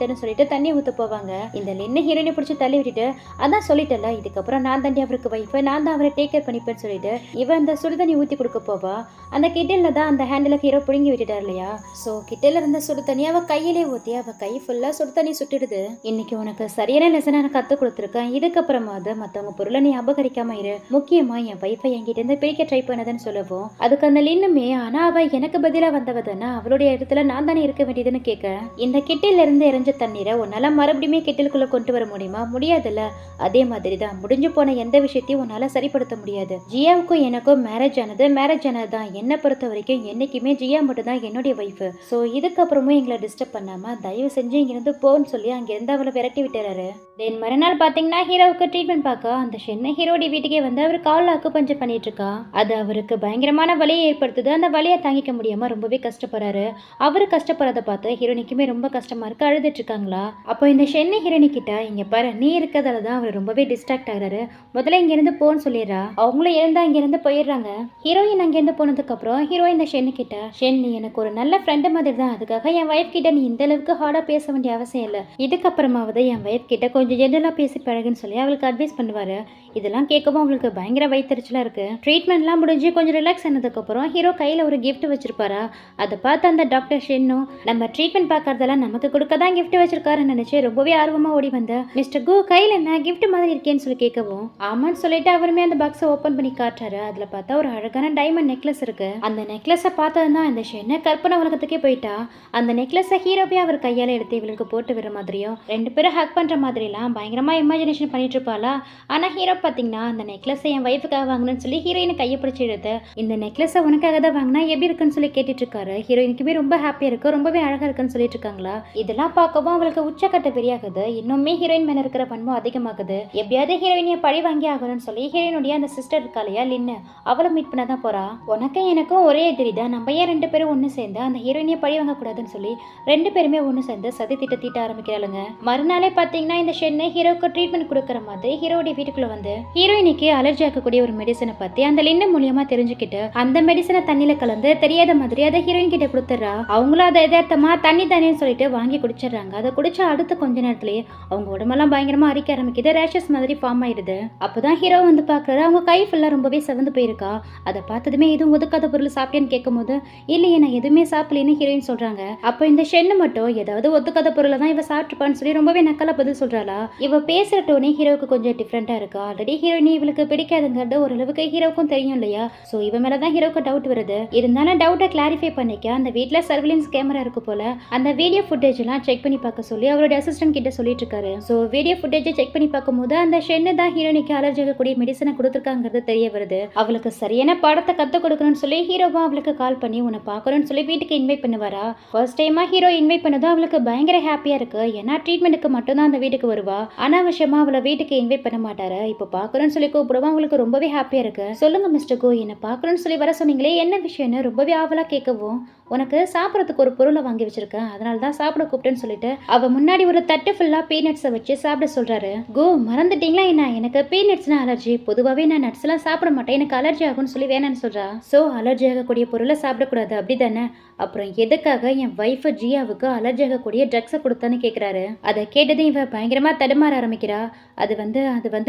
தரேன்னு சொல்லிட்டு தண்ணி ஊத்த போவாங்க. இந்த லின்னு ஹீரோயினை பிடிச்சி தள்ளி விட்டுட்டு, அதான் சொல்லிட்டல இதுக்கப்புறம் நான் தாண்டி அவருக்கு வைஃப், நான் தான் அவரை டேக் கேர் பண்ணிப்பேன்னு சொல்லிட்டு இவன் அந்த சுடுதண்ணி ஊத்தி கொடுக்க போவா. அந்த கிட்டில தான் அந்த ஹேண்டில் ஹீரோ புடுங்கி விட்டுட்டார் இல்லையா. சோ கிட்டில இருந்த சுடு தண்ணி அவ கையிலே ஊத்தி அவ கை ஃபுல்லா சுடு தண்ணி சுட்டுடுது. இன்னைக்கு உனக்கு சரியான லெசனை நான் கத்து கொடுத்துருக்கேன், இதுக்கப்புறமாவது மத்தவங்க பொருளை நீ அபகரிக்காம இரு, முக்கியமா என் வைஃபை என்கிட்ட இருந்து பிரிக்க ட்ரை பண்ணதுன்னு சொல்லவும், அதுக்கு அந்த லின்னுமே ஆனா அவ எனக்கு பதிலா வந்தவ தானே, அவளுடைய இடத்துல நான் தானே இருக்க வேண்டியதுன்னு கேட்க, இந்த கிட்டில இருந்து எரிஞ்ச தண்ணீரை உன்னால மறுபடியுமே கிட்டிலுக்குள்ள கொண்டு வர முடியுமா, முடியாதுல்ல, அதே மாதிரி தான் முடிஞ்சு போன எந்த விஷயத்தையும் உன்னால சரிப்படுத்த முடியாது. ஜியாவுக்கும் எனக்கும் மேரேஜ் ஆனதுதான், என்னை பொறுத்த வரைக்கும் என்னைக்குமே ஜியா மட்டும் தான் என்னுடைய வைஃப். சோ இதுக்கப்புறமும் எங்களை டிஸ்டர்ப் பண்ணாம தயவு செஞ்சு இங்கிருந்து போன்னு சொல்லி அங்கிருந்து அவளை விரட்டி விட்டுறாரு. தென் மறுநாள் பாத்தீங்கன்னா ஹீரோவுக்கு ட்ரீட்மெண்ட் பார்க்க அந்த ஷென்னு ஹீரோடி வீட்டுக்கே வந்து அவர் காலில் அக்குபஞ்சர் பண்ணிட்டு இருக்கா. அது அவருக்கு பயங்கரமான வலியை ஏற்படுத்துது. அந்த வலியை தாங்கிக்க முடியாம ரொம்பவே கஷ்டப்படுறாரு. அவரு கஷ்டப்படுறத பார்த்து ஹீரோனிக்குமே ரொம்ப கஷ்டமா இருக்கு. அழுதுட்டு இருக்காங்களா. அப்போ இந்த ஷென்னு ஹீரோனி கிட்ட இங்க பாரு, நீ இருக்கிறதால தான் அவர் ரொம்பவே டிஸ்ட்ராக்ட் ஆகுறாரு, முதல்ல இங்க இருந்து போன்னு சொல்லிடுறா. அவங்களும் எழுந்தா இங்க இருந்து போயிடுறாங்க. ஹீரோயின் அங்க இருந்து போனதுக்கு அப்புறம் ஹீரோயின் இந்த ஷென்னு கிட்ட, ஷென் நீ எனக்கு ஒரு நல்ல ஃப்ரெண்டு மாதிரி தான், அதுக்காக என் வைஃப் கிட்ட நீ இந்த அளவுக்கு ஹார்டா பேச வேண்டிய அவசியம் இல்லை. இதுக்கப்புறமாவது என் வைஃப் கிட்ட கொஞ்சம் ஜென்ரலா பேசி பழகுன்னு சொல்லி அவளுக்கு அட்வைஸ் பண்ணுவாரு. இதெல்லாம் கேட்கவும் அவளுக்கு பயங்கர வயிற்றுச்சலா இருக்கு. ட்ரீட்மெண்ட்லாம் முடிஞ்சு கொஞ்சம் ரிலாக்ஸ் ஆனதுக்கு அப்புறம் ஹீரோ கையில ஒரு கிஃப்ட் வச்சிருப்பாரா. அதை பார்த்து அந்த டாக்டர் ஷென்னும் நம்ம ட்ரீட்மெண்ட் பார்க்கறதெல்லாம் நமக்கு கொடுக்க தான் கிஃப்ட் வச்சிருக்காருன்னு நினைச்சு ரொம்பவே ஆர்வமா ஓடி வந்த மிஸ்டர் கோ கையில என்ன கிஃப்ட் மாதிரி இருக்கேன்னு சொல்லி கேட்கவும் ஆமான்னு சொல்லிட்டு அவருமே அந்த பாக்ஸை ஓப்பன் பண்ணி காட்டுறாரு. அதுல பார்த்தா ஒரு அழகான டைமண்ட் நெக்லஸ் இருக்கு. அந்த நெக்லஸை பார்த்ததுதான் இந்த ஷென்னை கற்பனை உலகத்துக்கே போயிட்டா. அந்த நெக்லஸை ஹீரோவே அவர் கையால எடுத்து இவளுக்கு போட்டு விடுற மாதிரியும் ரெண்டு பேரும் ஹக் பண்ற மாதிரிலாம் பயங்கரமா இமேஜினேஷன் பண்ணிட்டு இருப்பாளா. ஆனா ஹீரோ பாத்தீங்கன்னா அந்த நெக்லஸை என் வைஃபுக்காக வாங்கணும்னு சொல்லி ஹீரோயினை கையை பிடிச்சி எடுத்து இந்த நெக்லஸை உனக்காக தான் வாங்கினா எப்படி இருக்குன்னு சொல்லி கேட்டுட்டு இருக்காரு. ஹீரோயினுக்குமே ரொம்ப ஹாப்பியா இருக்கு, ரொம்பவே அழகா இருக்குன்னு சொல்லிட்டு இருக்காங்களா. இதெல்லாம் பார்க்கவும் அவளுக்கு உச்சக்கட்ட பெரியாகுது. இன்னுமே ஹீரோயின் மேல இருக்கிற பண்பும் அதிகமாகுது. எப்படியாவது ஹீரோயினியை பழி வாங்கி ஆகணும்னு சொல்லி ஹீரோயினுடைய அந்த சிஸ்டர் இருக்காளையா லின்னு, அவளை மீட் பண்ணதான் போறா. உனக்கும் எனக்கும் ஒரே எதிரிதான், நம்ம ஏன் ரெண்டு பேரும் ஒண்ணு சேர்ந்து அந்த ஹீரோயினியை பழி வாங்க கூடாதுன்னு சொல்லி ரெண்டு பேருமே ஒண்ணு சேர்ந்து சதி திட்ட ஆரம்பிக்கிறாளுங்க. மறுநாளே பாத்தீங்கன்னா இந்த ஷென்னு ஹீரோக்கு ட்ரீட்மெண்ட் கொடுக்குற மாதிரி ஹீரோடைய வீட்டுக்குள்ள வந்து ஹீரோயினிக்கு அலர்ஜி ஆக்கக்கூடிய ஒரு மெடிசனை பத்தி அந்த லின்னு மூலியமா தெரிஞ்சுக்கிட்டு அந்த மெடிசனை தண்ணியில கலந்து தெரியாத மாதிரி அதை ஹீரோயின் கிட்ட கொடுத்துறா. அவங்களும் அதை எதார்த்தமா தண்ணி தண்ணின்னு சொல்லிட்டு வாங்கி குடிச்சிடுறாங்க. அதை குடிச்ச அடுத்த கொஞ்ச நேரத்திலேயே அவங்க உடம்பெல்லாம் பயங்கரமா அரிக்க ஆரம்பிக்குது. ரேஷஸ் மாதிரி ஃபார்ம் ஆயிடுது. அப்பதான் ஹீரோ வந்து பாக்குறாரு. அவங்க கை ஃபுல்லா ரொம்பவே செவந்து போயிருக்கா. அதை பார்த்ததுமே எதுவும் ஒதுக்காத பொருள் சாப்பிட்டேன்னு கேட்கும் போது இல்லையே நான் எதுவுமே சாப்பிடலன்னு ஹீரோயின் சொல்றாங்க. அப்போ இந்த ஷென்னு மட்டும் ஏதாவது ஒத்துக்காத பொருளை தான் இவ சாப்பிட்டுப்பான்னு சொல்லி ரொம்பவே நக்கலா பதில் சொல்றாளா. இவ பேசுற டோனே ஹீரோவுக்கு கொஞ்சம் டிஃப்ரெண்டா இருக்கா. ஆல்ரெடி ஹீரோயினி இவளுக்கு பிடிக்காதுங்கிறது ஓரளவுக்கு ஹீரோவுக்கும் தெரியும் இல்லையா. சோ இவ மேலதான் ஹீரோக்கு டவுட் வருது. இருந்தாலும் டவுட்டை கிளாரிஃபை பண்ணிக்க அந்த வீட்டுல சர்வேலன்ஸ் கேமரா இருக்கு போல, அந்த வீடியோ ஃபுட்டேஜ் எல்லாம் செக் பண்ணி பார்க்க சொல்லி அவரோட அசிஸ்டன்ட் கிட்ட சொல்லிட்டு இருக்காரு. சோ வீடியோ ஃபுட்டேஜ் செக் பண்ணி பார்க்கும் போது அந்த ஷென்னு தான் ஹீரோனிக்கு அலர்ஜி ஆகக்கூடிய மெடிசனை கொடுத்துருக்காங்கிறது தெரிய வருது. அவளுக்கு சரியான பாடத்தை கத்து கொடுக்கணும்னு சொல்லி ஹீரோவா அவளுக்கு கால் பண்ணி உன்னை பார்க்கணும்னு சொல்லி வீட்டுக்கு இன்வைட் பண்ணுவாரா. ஃபர்ஸ்ட் டைமா ஹீரோ இன்வைட் பண்ணதும் அவளுக்கு பயங்கர ஹாப்பியா இருக்கு. ஏன்னா ட்ரீட்மெண்ட்டுக்கு மட்டும் தான் அந்த வீட்டுக்கு வருவா. அனாவசியமா அவளை வீட்டுக்கு இன்வைட் பண்ண மாட்டாரு. இப்போ பார்க்கணும்னு சொல்லி கூப்பிடுவா. அவங்களுக்கு ரொம்பவே ஹாப்பியா இருக்கு. சொல்லுங்க மிஸ்டர் கோ, என்ன பார்க்கணும்னு சொல்லி வர சொன்னீங்களே, என்ன விஷயம்னு ரொம்பவே ஆவலா கேட்கவும் உனக்கு சாப்பிட்றதுக்கு ஒரு பொருளை வாங்கி வச்சிருக்கேன், அதனால தான் சாப்பிட கூப்பிட்டேன்னு சொல்லிட்டு அவ முன்னாடி ஒரு தட்டு ஃபுல்லா பீனட்ஸை வச்சு சாப்பிட சொல்றாரு. கோ மறந்துட்டீங்களா என்ன, எனக்கு பீனட்ஸ்னா அலர்ஜி, பொதுவாகவே நான் நட்ஸ் எல்லாம் சாப்பிட மாட்டேன், எனக்கு அலர்ஜி ஆகும்னு சொல்லி வேணான்னு சொல்றா. சோ அலர்ஜி ஆகக்கூடிய பொருளை சாப்பிடக்கூடாது அப்படிதானே, அப்புறம் எதுக்காக என் வைஃப் ஜியாவுக்கு அலர்ஜி ஆகக்கூடிய ட்ரக்ஸை கொடுத்தான்னு கேட்குறாரு. அதை கேட்டதும் இவ பயங்கரமா தடுமாற ஆரம்பிக்கிறா. அது வந்து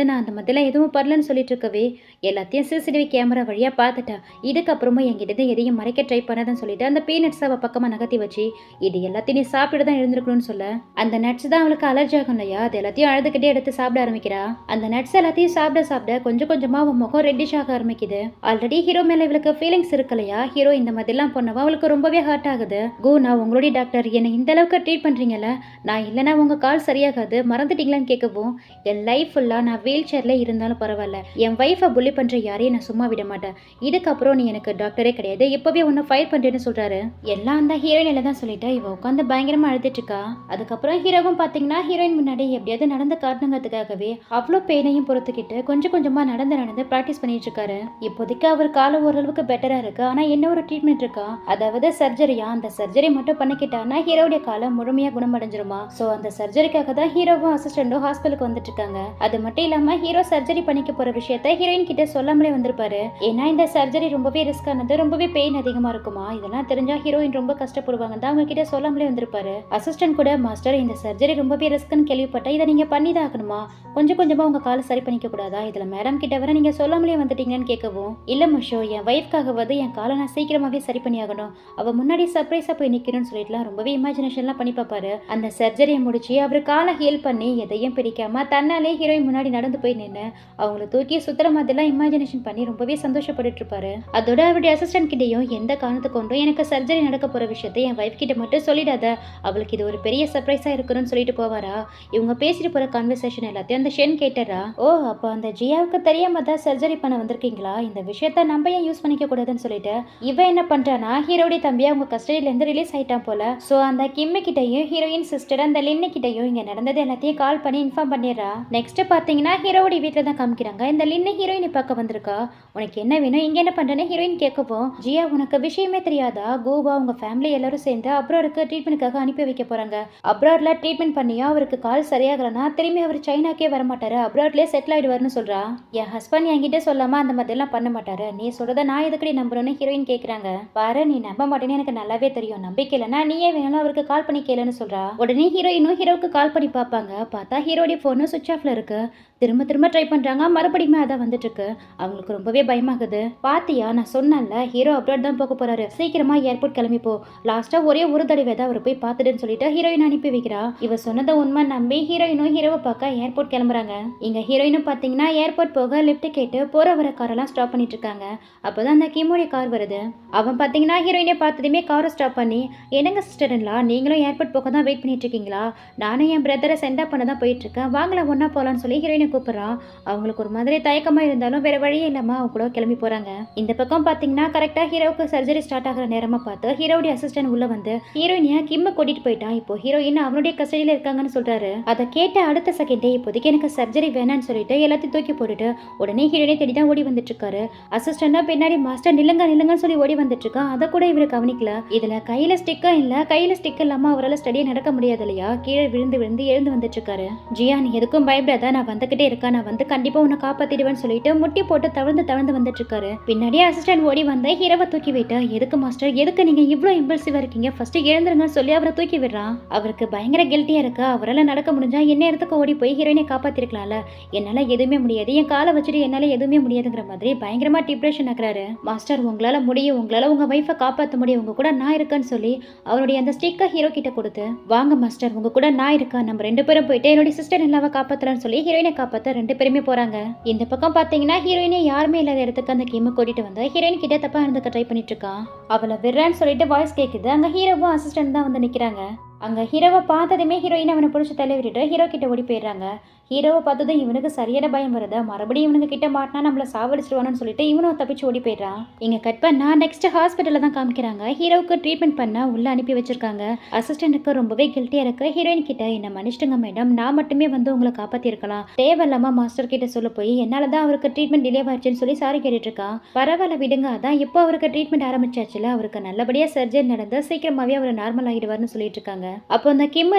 நான் அந்த மாதிரிலாம் எதுவும் பண்ணலன்னு சொல்லிட்டு இருக்கவே எல்லாத்தையும் சிசிடிவி கேமரா வழியா பார்த்துட்டா. இதுக்கப்புறமும் என்கிட்ட எதையும் மறைக்க ட்ரை பண்ணாதுன்னு சொல்லிட்டு அந்த பீனட்ஸ் அவ பக்கமா நகர்த்தி வச்சு இது எல்லாத்தையும் நீ சாப்பிட்டு தான் எழுந்திருக்கணும்னு சொல்ல, அந்த நட்ஸ் தான் அவளுக்கு அலர்ஜி ஆகும் இல்லையா, அது எல்லாத்தையும் அழுதுகிட்டே எடுத்து சாப்பிட ஆரம்பிக்கிறா. அந்த நட்ஸ் எல்லாத்தையும் சாப்பிட கொஞ்சம் கொஞ்சமா அவன் முகம் ரெட்டிஷ் ஆக ஆரம்பிக்குது. ஆல்ரெடி ஹீரோ மேல இவளுக்கு ஃபீலிங்ஸ் இருக்கு இல்லையா, ஹீரோ இந்த மாதிரிலாம் பண்ணவா அவளுக்கு ரொம்பவே ஹர்ட் ஆகுது. கோ நான் உங்களுடைய டாக்டர், என்னை இந்த அளவுக்கு ட்ரீட் பண்றீங்கல்ல, நான் இல்லைன்னா உங்க கால் சரியாகாது, மறந்துட்டீங்களான்னு கேட்கவும் என் லைஃப் ஃபுல்லா நான் வீல் சேர்ல இருந்தாலும் பரவாயில்ல, என் வைஃபை புள்ளி பண்ற யாரையும் நான் சும்மா விட மாட்டேன், இதுக்கப்புறம் நீ எனக்கு டாக்டரே கிடையாது, இப்பவே உன்னை ஃபயர் பண்றேன்னு சொல்றாரு. எல்லாம் அந்த ஹீரோயினில தான் சொல்லிட்டு இவ உட்காந்து பயங்கரமா அழுதுட்டு இருக்கா. அதுக்கப்புறம் ஹீரோவும் பாத்தீங்கன்னா ஹீரோயின் முன்னாடி எப்படியாவது நடந்து காட்டணுங்கிறதுக்காகவே அவ்வளோ பெயினையும் பொறுத்துக்கிட்டு கொஞ்சம் கொஞ்சமா நடந்து ப்ராக்டிஸ் பண்ணிட்டு இருக்காரு. இப்போதைக்கு அவர் காலம் ஓரளவுக்கு பெட்டரா இருக்கு. ஆனா என்ன ஒரு ட்ரீட்மெண்ட் இருக்கா, அதாவது சர்ஜரியா, அந்த சர்ஜரி மட்டும் பண்ணிக்கிட்டானா ஹீரோடைய காலம் முழுமையா குணமடைஞ்சிருமா. சோ அந்த சர்ஜரிக்காக தான் ஹீரோவும் அசிஸ்டண்டும் ஹாஸ்பிட்டலுக்கு வந்துட்டு இருக்காங்க. அது மட்டும் இல்லாம ஹீரோ சர்ஜரி பண்ணிக்க போற விஷயத்த ஹீரோயின் கிட்ட சொல்லாமலே வந்திருப்பாரு. ஏன்னா இந்த சர்ஜரி ரொம்பவே ரிஸ்க் ஆனது, ரொம்பவே பெயின் அதிகமா இருக்குமா, இதெல்லாம் தெரிஞ்சா ஹீரோயின் ரொம்ப கஷ்டப்படுவாங்க தான் அவங்க கிட்ட சொல்லாமலே வந்திருப்பாரு. அசிஸ்டன்ட் கூட மாஸ்டர் இந்த சர்ஜரி ரொம்பவே ரிஸ்க்னு கேள்விப்பட்டா இதை நீங்க பண்ணிதான் ஆகணுமா, கொஞ்சம் கொஞ்சமா உங்க காலை சரி பண்ணிக்க கூடாதா, இதுல மேடம் கிட்ட வர நீங்க சொல்லாமலே வந்துட்டீங்கன்னு கேட்கவும் இல்ல மஷோ, என் வைஃப்காகவது என் காலை நான் சீக்கிரமாவே சரி பண்ணி ஆகணும், அவ முன்னாடி சர்ப்ரைஸா போய் நிக்கணும்னு சொல்லிட்டுலாம் ரொம்பவே இமேஜினேஷன்லாம் பண்ணி பார்ப்பாரு. அந்த சர்ஜரியை முடிச்சு அவர் காலை ஹீல் பண்ணி எதையும் பிடிக்காம தன்னாலே ஹீரோயின் முன்னாடி நடந்து போய் நின்று அவங்கள தூக்கி சுத்துற மாதிரிலாம் இமேஜினேஷன் பண்ணி ரொம்பவே சந்தோஷப்பட்டு இருப்பாரு. அதோட அவருடைய அசிஸ்டன்ட் கிட்டையும் எந்த காரணத்தை கொண்டும் எனக்கு சர்ஜரி நடக்க போற விஷயத்தை என் வைஃப் கிட்ட மட்டும் சொல்லிடாத, அவளுக்கு இது ஒரு பெரிய சர்ப்ரைஸா இருக்கணும்னு சொல்லிட்டு போவாரா. இவங்க பேசிட்டு போற கான்வர்சேஷன் எல்லாத்தையும் அந்த ஷென் கேட்டறா. ஓ, அப்போ அந்த ஜியாவுக்கு தெரியாம தான் சர்ஜரி பண்ண வந்திருக்கீங்களா, இந்த விஷயத்த நம்ம ஏன் யூஸ் பண்ணிக்க கூடாதுன்னு சொல்லிட்டு இவ என்ன பண்றானா, ஹீரோடைய தம்பியா அவங்க கஸ்டடியில இருந்து ரிலீஸ் ஆயிட்டான் போல. சோ அந்த கிம்மி கிட்டையும் ஹீரோயின் சிஸ்டர் அந்த லின்னி கிட்டையும் இங்க நடந்தது எல்லாத்தையும் கால் பண்ணி இன்ஃபார்ம் பண்ணிடுறா. நெக்ஸ்ட் பாத்தீங்கன்னா ஹீரோடைய வீட்டுல தான் காமிக்கிறாங்க. இந்த லின்னி ஹீரோயினை பார்க்க வந்திருக்கா. உனக்கு என்ன வேணும், இங்க என்ன பண்றேன்னு ஹீரோயின் கேட்கவும், ஜியா உனக்கு விஷயமே தெரியாதா, கோவா உங்க ஃபேமிலி எல்லாரும் சேர்ந்து அப்ராடுக்கு ட்ரீட்மெண்ட்காக அனுப்பி வைக்க போறாங்க. அப்ராட்ல ட்ரீட்மெண்ட் பண்ணியா அவருக்கு கால் சரியாகலன்னா திரும்பி அவர் சைனாக்கே வர மாட்டாரு, அப்ராட்லயே செட்டில் ஆயிடுவாருன்னு சொல்றா. என் ஹஸ்பண்ட் என்கிட்ட சொல்லாம அந்த மாதிரி எல்லாம் பண்ண மாட்டாரு, நீ சொல்றத நான் எதுக்கடி நம்புறேன்னு ஹீரோயின் கேக்குறாங்க. பாரு, நீ நம்ப மாட்டேன்னு எனக்கு நல்லாவே தெரியும், நம்பிக்கை இல்லைன்னா நீயே வேணாலும் அவருக்கு கால் பண்ணி கேளுன்னு சொல்றா. உடனே ஹீரோயினும் ஹீரோவுக்கு கால் பண்ணி பார்ப்பாங்க. பார்த்தா ஹீரோடைய போனும் சுவிட்ச் ஆஃப்ல இருக்கு. திரும்ப திரும்ப ட்ரை பண்றாங்க, மறுபடியுமே அதான் வந்துட்டு இருக்கு. அவங்களுக்கு ரொம்பவே பயமாகுது. பாத்தியா, நான் சொன்னேன்ல ஹீரோ அப்ராட் தான் போக போறாரு, சீக்கிரமா ஏர்போர்ட் கிளம்பி போ. லாஸ்டா ஒரே ஒரு தடவை தான் அவர் போய் பார்த்துட்டுன்னு சொல்லிட்டு ஹீரோயின் அனுப்பி வைக்கிறா. இவ சொன்னதை உண்மை நம்பி ஹீரோயினும் ஹீரோவை பார்க்க ஏர்போர்ட் கிளம்புறாங்க. இங்க ஹீரோயினும் பாத்தீங்கன்னா ஏர்போர்ட் போக லிஃப்ட் கேட்டு போற வர காரெல்லாம் ஸ்டாப் பண்ணிட்டு இருக்காங்க. அப்பதான் அந்த கிமோடைய கார் வருது. அவன் பாத்தீங்கன்னா ஹீரோயினை பார்த்ததுமே காரை ஸ்டாப் பண்ணி, என்னங்க சிஸ்டர்லாம் நீங்களும் ஏர்போர்ட் போக தான் வெயிட் பண்ணிட்டு இருக்கீங்களா, நானும் என் பிரதரை சென்ட் பண்ண தான் போயிட்டு இருக்கேன், வாங்கலாம் ஒன்னா போலான்னு சொல்லி ஹீரோயினை கூப்பிடுறான். அவங்களுக்கு ஒரு மாதிரி தயக்கமா இருந்தாலும் வேற வழியே இல்லாம அவங்க கூட கிளம்பி போறாங்க. இந்த பக்கம் பாத்தீங்கன்னா கரெக்டா ஹீரோவுக்கு சர்ஜரி ஸ்டார்ட் ஆகிற நேரமா பார்த்து ஹீரோடைய அசிஸ்டன்ட் உள்ள வந்து ஹீரோயினியா கிம்ம கூட்டிட்டு போயிட்டான். இப்போ ஹீரோயின் அவனுடைய கஸ்டடியில இருக்காங்கன்னு சொல்றாரு. அதை கேட்ட அடுத்த செகண்டே இப்போதைக்கு எனக்கு சர்ஜரி வேணான்னு சொல்லிட்டு எல்லாத்தையும் தூக்கி போட்டுட்டு உடனே ஹீரோயினை தேடி தான் ஓடி வந்துட்டு இருக்காரு. அசிஸ்டண்டா பின்னாடி மாஸ்டர் நில்லுங்க நில்லுங்கன்னு சொல்லி ஓடி வந்துட்டு இருக்கான். அதை கூட இவரு கவனிக்கல. இதுல கையில ஸ்டிக்கர் இல்ல, கையில ஸ்டிக் இல்லாம அவரால் ஸ்டடியா நடக்க முடியாது இல்லையா, கீழே விழுந்து விழுந்து எழுந்து வந்துட்டு இருக்காரு. ஜியா, நீ எதுக்கும் பயப்படாத, நான் வந்துகிட்டே இருக்கா, நான் வந்து கண்டிப்பா உன்னை காப்பாத்திடுவேன்னு சொல்லிட்டு முட்டி போட்டு தவழ்ந்து தவழ்ந்து வந்துட்டு இருக்காரு. பின்னாடியே அசிஸ்டன்ட் ஓடி வந்து ஹீரோவை தூக்கி விட்டா, எதுக்கு மாஸ்டர், எதுக்கு நீங்க இவ்வளவு இம்பல்சிவா இருக்கீங்க, ஃபர்ஸ்ட் எழுந்துருங்கன்னு சொல்லி அவரை தூக்கி விடுறான். அவருக்கு பயங்கர கில்ட்டியா இருக்கு. அவரால் நடக்க முடிஞ்சா என்ன இடத்துக்கு ஓடி போய் ஹீரோயினை காப்பாத்திருக்கலாம்ல, என்னால எதுவுமே முடியாது, என் காலை வச்சுட்டு என்னால எதுவுமே முடியாதுங்கிற மாதிரி பயங்கரமா டிப்ரெஷன் ஆகுறாரு. மாஸ்டர், உங்களால முடியும், உங்களால உங்க வைஃபை காப்பாற்ற முடியும், உங்க கூட நான் இருக்கேன்னு சொல்லி அவருடைய அந்த ஸ்டிக்கை ஹீரோ கிட்ட கொடுத்து, வாங்க மாஸ்டர் உங்க கூட நான் இருக்கேன், நம்ம ரெண்டு பேரும் போயிட்டு என்னுடைய சிஸ்டர் எல்லாவை காப்பாத்தலாம்னு சொல்லி ஹீரோயினை காப்பாத்த ரெண்டு பேருமே போறாங்க. இந்த பக்கம் பாத்தீங்கன்னா ஹீரோயினே யாருமே இல்லாத இடத்துக்கு அந்த கிம்ம கூட்டிட்டு வந்து ஹீரோயின் கிட்ட தப்பா இருந்துக்க ட்ரை பண்ணிட்டு இருக்கான். அவளை விடுறான்னு சொல்லிட்டு வாய்ஸ் கேக்குது. அங்க ஹீரோவும் அசிஸ்டன்ட் தான் வந்து நிக்கிறாங்க. அங்க ஹீரோவை பார்த்ததுமே ஹீரோயின் அவனை பிடிச்சி தள்ளி விட்டுட்டு ஹீரோ கிட்ட ஓடி போயிடுறாங்க. ஹீரோவை பார்த்ததும் இவனுக்கு சரியான பயம் வருது. மறுபடியும் இவனுக்கு கிட்ட மாட்டினா நம்மள சாவடிச்சிருவானு சொல்லிட்டு இவனும் தப்பிச்சு ஓடி போயிடுறான். இங்க கட் பண்ணா நெக்ஸ்ட் ஹாஸ்பிட்டல்ல தான் காமிக்கிறாங்க. ஹீரோவுக்கு ட்ரீட்மெண்ட் பண்ண உள்ள அனுப்பி வச்சிருக்காங்க. அசிஸ்டன்ட்டுக்கு ரொம்பவே கில்ட்டியா இருக்கு. ஹீரோயின் கிட்ட, என்ன மன்னிச்சிடுங்க மேடம், நான் மட்டுமே வந்து உங்களை காப்பாத்தி இருக்கலாம், தேவையில்லாம மாஸ்டர் கிட்ட சொல்ல போய் என்னாலதான் அவருக்கு ட்ரீட்மெண்ட் டிலே ஆச்சுன்னு சொல்லி சாரி கேட்டுட்டு இருக்கான். பரவாயில்ல விடுங்க, அதான் இப்போ அவருக்கு ட்ரீட்மெண்ட் ஆரம்பிச்சாச்சுல, அவருக்கு நல்லபடியா சர்ஜரி நடந்து சீக்கிரமாவே அவர் நார்மல் ஆகிடுவார்னு சொல்லிட்டு இருக்காங்க. அப்போ அந்த கிம்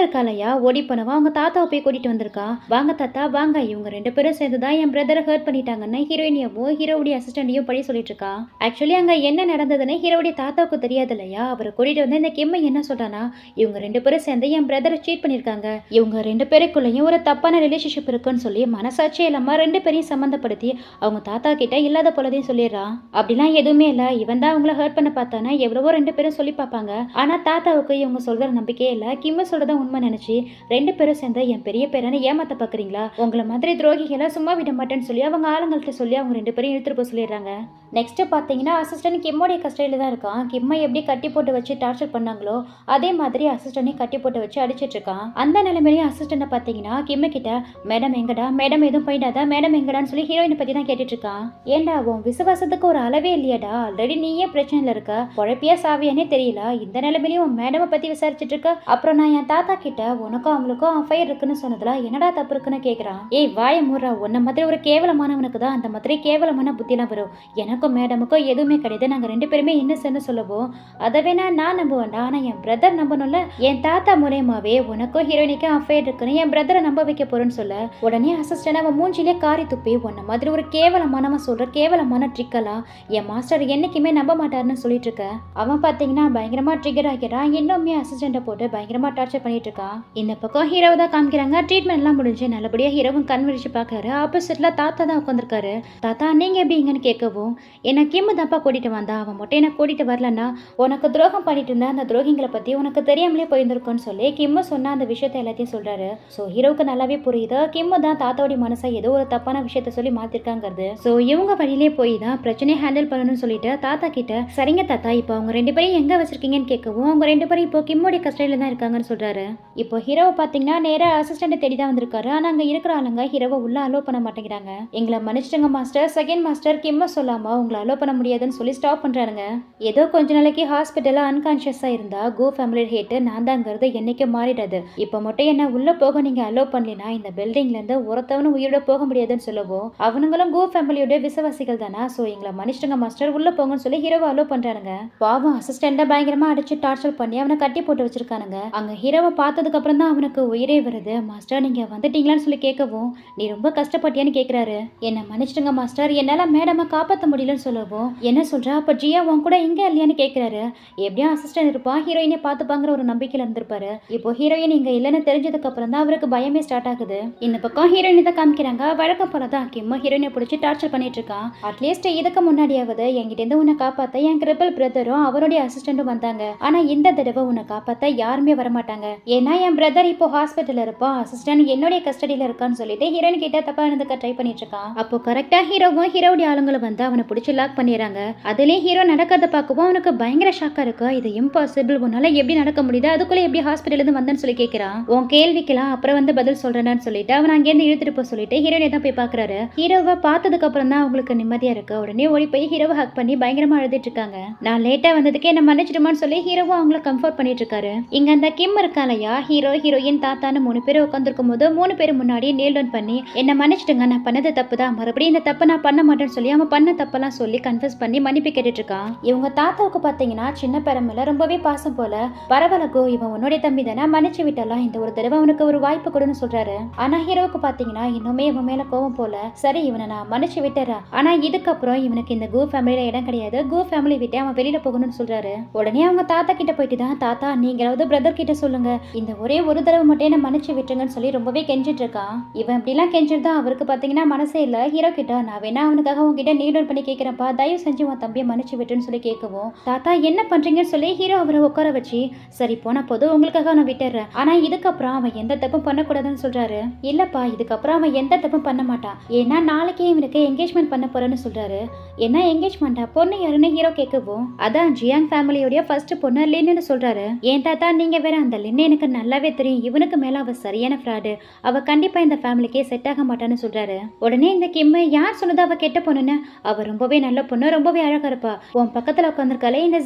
இருக்காலையா, ஓடி போனவா அவங்க தாத்தாவை போய் கூட்டிட்டு வந்திருக்கா. வாங்க தாத்தா வாங்க, இவங்க ரெண்டு பேரும் சேர்ந்துதான் என் பிரதரை ஹர்ட் பண்ணிட்டாங்கன்னு ஹீரோயினியாவும் ஹீரோவுடைய அசிஸ்டன்டையும் படி சொல்லிட்டு இருக்கா. ஆக்சுவலி அங்க என்ன நடந்ததுன்னு ஹீரோவுடைய தாத்தாவுக்கு தெரியாது இல்லையா. அவரை கூட்டிட்டு வந்து இந்த கிம்மை என்ன சொல்றானா, இவங்க ரெண்டு பேரும் சேர்ந்து என் பிரதரை சீட் பண்ணிருக்காங்க, இவங்க ரெண்டு பேருக்குள்ளயும் ஒரு தப்பான ரிலேஷன்ஷிப் இருக்குன்னு சொல்லி மனசாட்சி இல்லாம ரெண்டு பேரையும் சம்பந்தப்படுத்தி அவங்க தாத்தா கிட்ட இல்லாத போலதையும் சொல்லிடுறான். அப்படிலாம் எதுவுமே இல்ல, இவன் தான் அவங்கள ஹர்ட் பண்ண பார்த்தானா எவ்வளவோ ரெண்டு பேரும் சொல்லி பார்ப்பாங்க. ஆனா தாத்தாவுக்கு இவங்க சொல்ற நம்பிக்கையே இல்ல. கிம்ம சொல்றத உண்மை நினைச்சு ரெண்டு பேரும் சேர்ந்து என் பெரிய பேரான ஏமாத்த பாக்குறீங்களா, உங்களை மாதிரி துரோகிகளை சும்மா விட மாட்டேன்னு சொல்லி அவங்க ஆளுங்கள்ட்ட சொல்லி அவங்க ரெண்டு பேரும் இழுத்துட்டு போய் சொல்லிடுறாங்க. நெக்ஸ்ட் பாத்தீங்கன்னா அசிஸ்டன்ட் கிம்மோடைய கஸ்டடியில தான் இருக்கான். கிம்மை எப்படி கட்டி போட்டு வச்சு டார்ச்சர் பண்ணாங்களோ அதே மாதிரி அசிஸ்டன்டையும் கட்டி போட்டு வச்சு அடிச்சிட்டு இருக்கான். அந்த நிலைமையிலேயும் அசிஸ்டன்ட பாத்தீங்கன்னா கிம்ம கிட்ட, மேடம் எங்கடா, மேடம் எதுவும் போயிடாதா, மேடம் எங்கடான்னு சொல்லி ஹீரோயினை பத்தி தான் கேட்டுட்டு இருக்கான். ஏண்டா உன் விசுவாசத்துக்கு ஒரு அளவே இல்லையாடா, ஆல்ரெடி நீயே பிரச்சனையில இருக்க, குழப்பியா சாவியானே தெரியல, இந்த நிலைமையிலையும் உன் மேடமை பத்தி விசாரிச்சுட்டு இருக்க. அப்புறம் நான் என் தாத்தா கிட்ட உனக்கும் அவங்களுக்கும் அஃபையர் இருக்குன்னு சொன்னதுல என்னடா தப்பு இருக்குன்னு கேக்குறான். ஏய் வாய மூடுறா, உன்ன மாதிரி ஒரு கேவலமானவனுக்கு தான் அந்த மாதிரி கேவலமான புத்திலாம் வரும், எனக்கும் மேடமுக்கும் எதுவுமே கிடையாது, நாங்க ரெண்டு பேருமே இன்னசென்ட்னு சொல்லவும் அதை வேணா நான் நம்புவேன்டா, ஆனா என் பிரதர் நம்பணும்ல, என் தாத்தா மூலயமாவே உனக்கும் ஹீரோயினுக்கும் அஃபையர் இருக்குன்னு என் பிரதரை நம்ப வைக்க போறேன்னு சொல்ல உடனே அசிஸ்டன்ட் அவன் மூஞ்சிலே காரி துப்பி, உன்ன மாதிரி ஒரு கேவலமானவன் சொல்ற கேவலமான ட்ரிக்கெல்லாம் என் மாஸ்டர் என்னைக்குமே நம்ப மாட்டாருன்னு சொல்லிட்டு இருக்க. அவன் பாத்தீங்கன்னா பயங்கரமா ட்ரிகர் ஆகிறான். இன்னுமே அசிஸ்டன்ட போட்டு பயங்கரமா டார்ச்சர் பண்ணிட்டு இருக்கான். இந்த பக்கம் ஹீரோவை தான் காமிக்கிறாங்க. ட்ரீட்மெண்ட் எல்லாம் முடிஞ்சு நல்ல நல்லபடியா ஹீரோவும் கண் விழிச்சு பார்க்கறாரு. ஆப்போசிட்ல தாத்தா தான் உட்காந்துருக்காரு. தாத்தா நீங்க எப்படி இங்கன்னு கேட்கவும், என்ன கிம்மு தான்ப்பா கூட்டிட்டு வந்தா, அவன் மட்டும் என்ன கூட்டிட்டு வரலன்னா உனக்கு துரோகம் பண்ணிட்டு இருந்த அந்த துரோகிங்களை பத்தி உனக்கு தெரியாமலே போயிருந்திருக்கும்னு சொல்லி கிம்மு சொன்ன அந்த விஷயத்த எல்லாத்தையும் சொல்றாரு. ஸோ ஹீரோவுக்கு நல்லாவே புரியுது கிம்மு தான் தாத்தாவுடைய மனசை ஏதோ ஒரு தப்பான விஷயத்த சொல்லி மாத்திருக்காங்கிறது. ஸோ இவங்க வழியிலே போய் தான் பிரச்சனையை ஹேண்டில் பண்ணணும்னு சொல்லிட்டு தாத்தா கிட்ட, சரிங்க தாத்தா இப்போ அவங்க 2 பேரையும் எங்க வச்சிருக்கீங்கன்னு கேட்கவும், அவங்க 2 பேரும் இப்போ கிம்மோடைய கஸ்டடியில தான் இருக்காங்கன்னு சொல்றாரு. இப்போ ஹீரோவை பாத்தீங்கன்னா நேரா அசிஸ்டன்ட் தேடி தான் வந்திருக்காரு. ஆனா அங்க இருக்கிற ஆளுங்க ஹீரோவை உள்ள அலோ பண்ண மாட்டேங்கிறாங்க. எங்களை மன்னிச்சிடுங்க மாஸ்டர், செகண்ட் மாஸ்டர் கிம்ம சொல்லாம உங்களை அலோ பண்ண முடியாதுன்னு சொல்லி ஸ்டாப் பண்றாருங்க. ஏதோ கொஞ்ச நாளைக்கு ஹாஸ்பிட்டல்ல அன்கான்சியஸா இருந்தா கோ ஃபேமிலி ஹேட் நான் தாங்கிறது என்னைக்கு மாறிடாது. இப்போ மட்டும் என்ன உள்ள போக நீங்க அலோ பண்ணலினா இந்த பில்டிங்ல இருந்து ஒருத்தவனும் உயிரோட போக முடியாதுன்னு சொல்லவும், அவனுங்களும் கோ ஃபேமிலியோட விசுவாசிகள் தானா, சோ எங்களை மன்னிச்சிடுங்க மாஸ்டர் உள்ள போங்கன்னு சொல்லி ஹீரோவை அலோ பண்றானுங்க. பாவம் அசிஸ்டண்ட பயங்கரமா அடிச்சு டார்ச்சர் பண்ணி அவனை கட்டி போட்டு வச்சிருக்கானுங்க. அங்க ஹீரோவை பார்த்ததுக்கு அப்புறம் தான் அவனுக்கு உயிரே வருது. மாஸ்டர் நீங்க வந்துட்டீங்களான்னு சொல்லி கேட்கவும், நீ ரொம்ப கஷ்டப்பட்டியான்னு கேக்குறாரு. என்ன மன்னிச்சிடுங்க மாஸ்டர், என்னால மேடமை காப்பாற்ற முடியலன்னு சொல்லவும், என்ன சொல்ற அப்ப ஜியா உன் கூட இங்க இல்லையான்னு கேக்குறாரு. எப்படியும் அசிஸ்டன்ட் இருப்பான், ஹீரோயினை பார்த்துப்பாங்கிற ஒரு நம்பிக்கையில இருந்திருப்பாரு. இப்போ ஹீரோயின் இங்க இல்லைன்னு தெரிஞ்சதுக்கு அப்புறம் தான் அவருக்கு பயமே ஸ்டார்ட் ஆகுது. இந்த பக்கம் ஹீரோயினை தான் காமிக்கிறாங்க. வழக்கம் போலதான் கிம்ம ஹீரோயினை பிடிச்சி டார்ச்சர் பண்ணிட்டு இருக்கான். அட்லீஸ்ட் இதுக்கு முன்னாடியாவது என்கிட்ட இருந்து உன்னை காப்பாத்த என் கிரிபிள் பிரதரும் அவருடைய அசிஸ்டன்டும் வந்தாங்க. ஆனா இந்த தடவை உன்னை காப்பாத்த யாருமே வரமாட்டாங்க. ஏன்னா என் பிரதர் இப்போ ஹாஸ்பிட்டல் இருப்பான், அசிஸ்டன்ட் என்னுடைய கஸ்டடியில இருக்கான்னு சொல்லிட்டு ஹீரோயின் கிட்ட தப்பா இருந்துக்க ட்ரை பண்ணிட்டு இருக்கான். அப்போ கரெக்டா ஹீரோவும் ஹீரோடைய ஆளுங்களும் வந்து அவனை பிடிச்சி லாக் பண்ணிடுறாங்க. அதுலயே ஹீரோ நடக்கிறத பார்க்கவும் அவனுக்கு பயங்கர ஷாக்கா இருக்கு. இது இம்பாசிபிள், உன்னால எப்படி நடக்க முடியுது, அதுக்குள்ள எப்படி ஹாஸ்பிட்டல் இருந்து வந்தேன்னு சொல்லி கேட்கிறான். உன் கேள்விக்கெல்லாம் அப்புறம் வந்து பதில் சொல்றேன்னு சொல்லிட்டு அவன் அங்கேருந்து இழுத்துட்டு போய் சொல்லிட்டு ஹீரோயினை தான் போய் பாக்குறாரு. ஹீரோவை பார்த்ததுக்கு அப்புறம் தான் அவங்களுக்கு நிம்மதியா இருக்கு. உடனே ஓடி போய் ஹீரோவை ஹக் பண்ணி பயங்கரமா அழுதுட்டு இருக்காங்க. நான் லேட்டா வந்ததுக்கு என்ன மன்னிச்சிடுமான்னு சொல்லி ஹீரோவும் அவங்கள கம்ஃபர்ட் பண்ணிட்டு இருக்காரு. இங்க அந்த கிம் இருக்காலையா, ஹீரோ ஹீரோயின் தாத்தான்னு 3 பேர் உட்காந்துருக்கும் போது 3 பேர் முன்னாடி நேல் டவுன் பண்ணி என்ன மன்னிச்சிடுங்க, நான் பண்ணது தப்பு தான், மறுபடியும் இந்த தப்பை நான் பண்ண மாட்டேன்னு சொல்லி அவன் பண்ண தப்பெல்லாம் சொல்லி கன்ஃபஸ் பண்ணி மன்னிப்பு கேட்டுட்டு இருக்கான். இவங்க தாத்தாவுக்கு பாத்தீங்கன்னா சின்ன பெருமையில ரொம்பவே பாசம் போல, பரவலகோ இவன் உன்னுடைய தம்பி தானே, மன்னிச்சு விட்டலாம், இந்த ஒரு தடவை அவனுக்கு ஒரு வாய்ப்பு கொடுன்னு சொல்றாரு. ஆனா ஹீரோவுக்கு பாத்தீங்கன்னா இன்னுமே இவன் மேல கோவம் போல, சரி இவனை நான் மன்னிச்சு விட்டுறேன், ஆனா இதுக்கப்புறம் இவனுக்கு இந்த கோ ஃபேமிலியில இடம் கிடையாது, கோ ஃபேமிலி விட்டு அவன் வெளியில போகணும்னு சொல்றாரு. உடனே அவங்க தாத்தா கிட்ட போயிட்டு தான், தாத்தா நீங்களாவது பிரதர் கிட்ட சொல்லுங்க, இந்த ஒரே ஒரு தடவை மட்டும் என்ன மன்னிச்சு விட்டுருங்கன்னு சொல்லி ரொம்பவே கெஞ்சிட்டு இருக்கான். இவன் இப்படிலாம் கெஞ்சிட்டு அவருக்கு பாத்தீங்கன்னா மனசே இல்ல. ஹீரோ கிட்ட நான் வேணா அவனுக்காக உங்ககிட்ட நீல் டவுன் பண்ணி கேட்கிறப்பா, தயவு செஞ்சு உன் தம்பியை மன்னிச்சு விட்டுன்னு சொல்லி கேட்கவும், தாத்தா என்ன பண்றீங்கன்னு சொல்லி ஹீரோ அவரை உட்கார வச்சு, சரி போன போது உங்களுக்காக நான் விட்டுறேன், ஆனா இதுக்கப்புறம் அவன் எந்த தப்பும் பண்ணக்கூடாதுன்னு சொல்றாரு. இல்லப்பா இதுக்கப்புறம் அவன் எந்த தப்பும் பண்ண மாட்டான், ஏன்னா நாளைக்கே இவனுக்கு என்கேஜ்மெண்ட் பண்ண போறேன்னு சொல்றாரு. என்ன என்கேஜ்மெண்டா, பொண்ணு யாருன்னு ஹீரோ கேட்கவும், அதான் ஜியாங் ஃபேமிலியோட ஃபர்ஸ்ட் பொண்ணு லின்னு சொல்றாரு. ஏன் தாத்தா நீங்க வேற, அந்த லின்னு எனக்கு நல்லாவே தெரியும், இவனுக்கு மேல அவ சரியான ஃப்ராடு, அவ கண்டிப்பா இந்த ஃபேமிலிக்கே செட் ஆக மாட்டான்னு சொல்றாரு. உடனே இந்த கிம்மு, யார் சொன்னது அவ கெட்ட பொண்ணுன்னு, அவ ரொம்பவே நல்ல பொண்ணு, ரொம்பவே அழகா இருப்பா, உன் பக்கத்துல உட்காந்துருக்காளே இந்த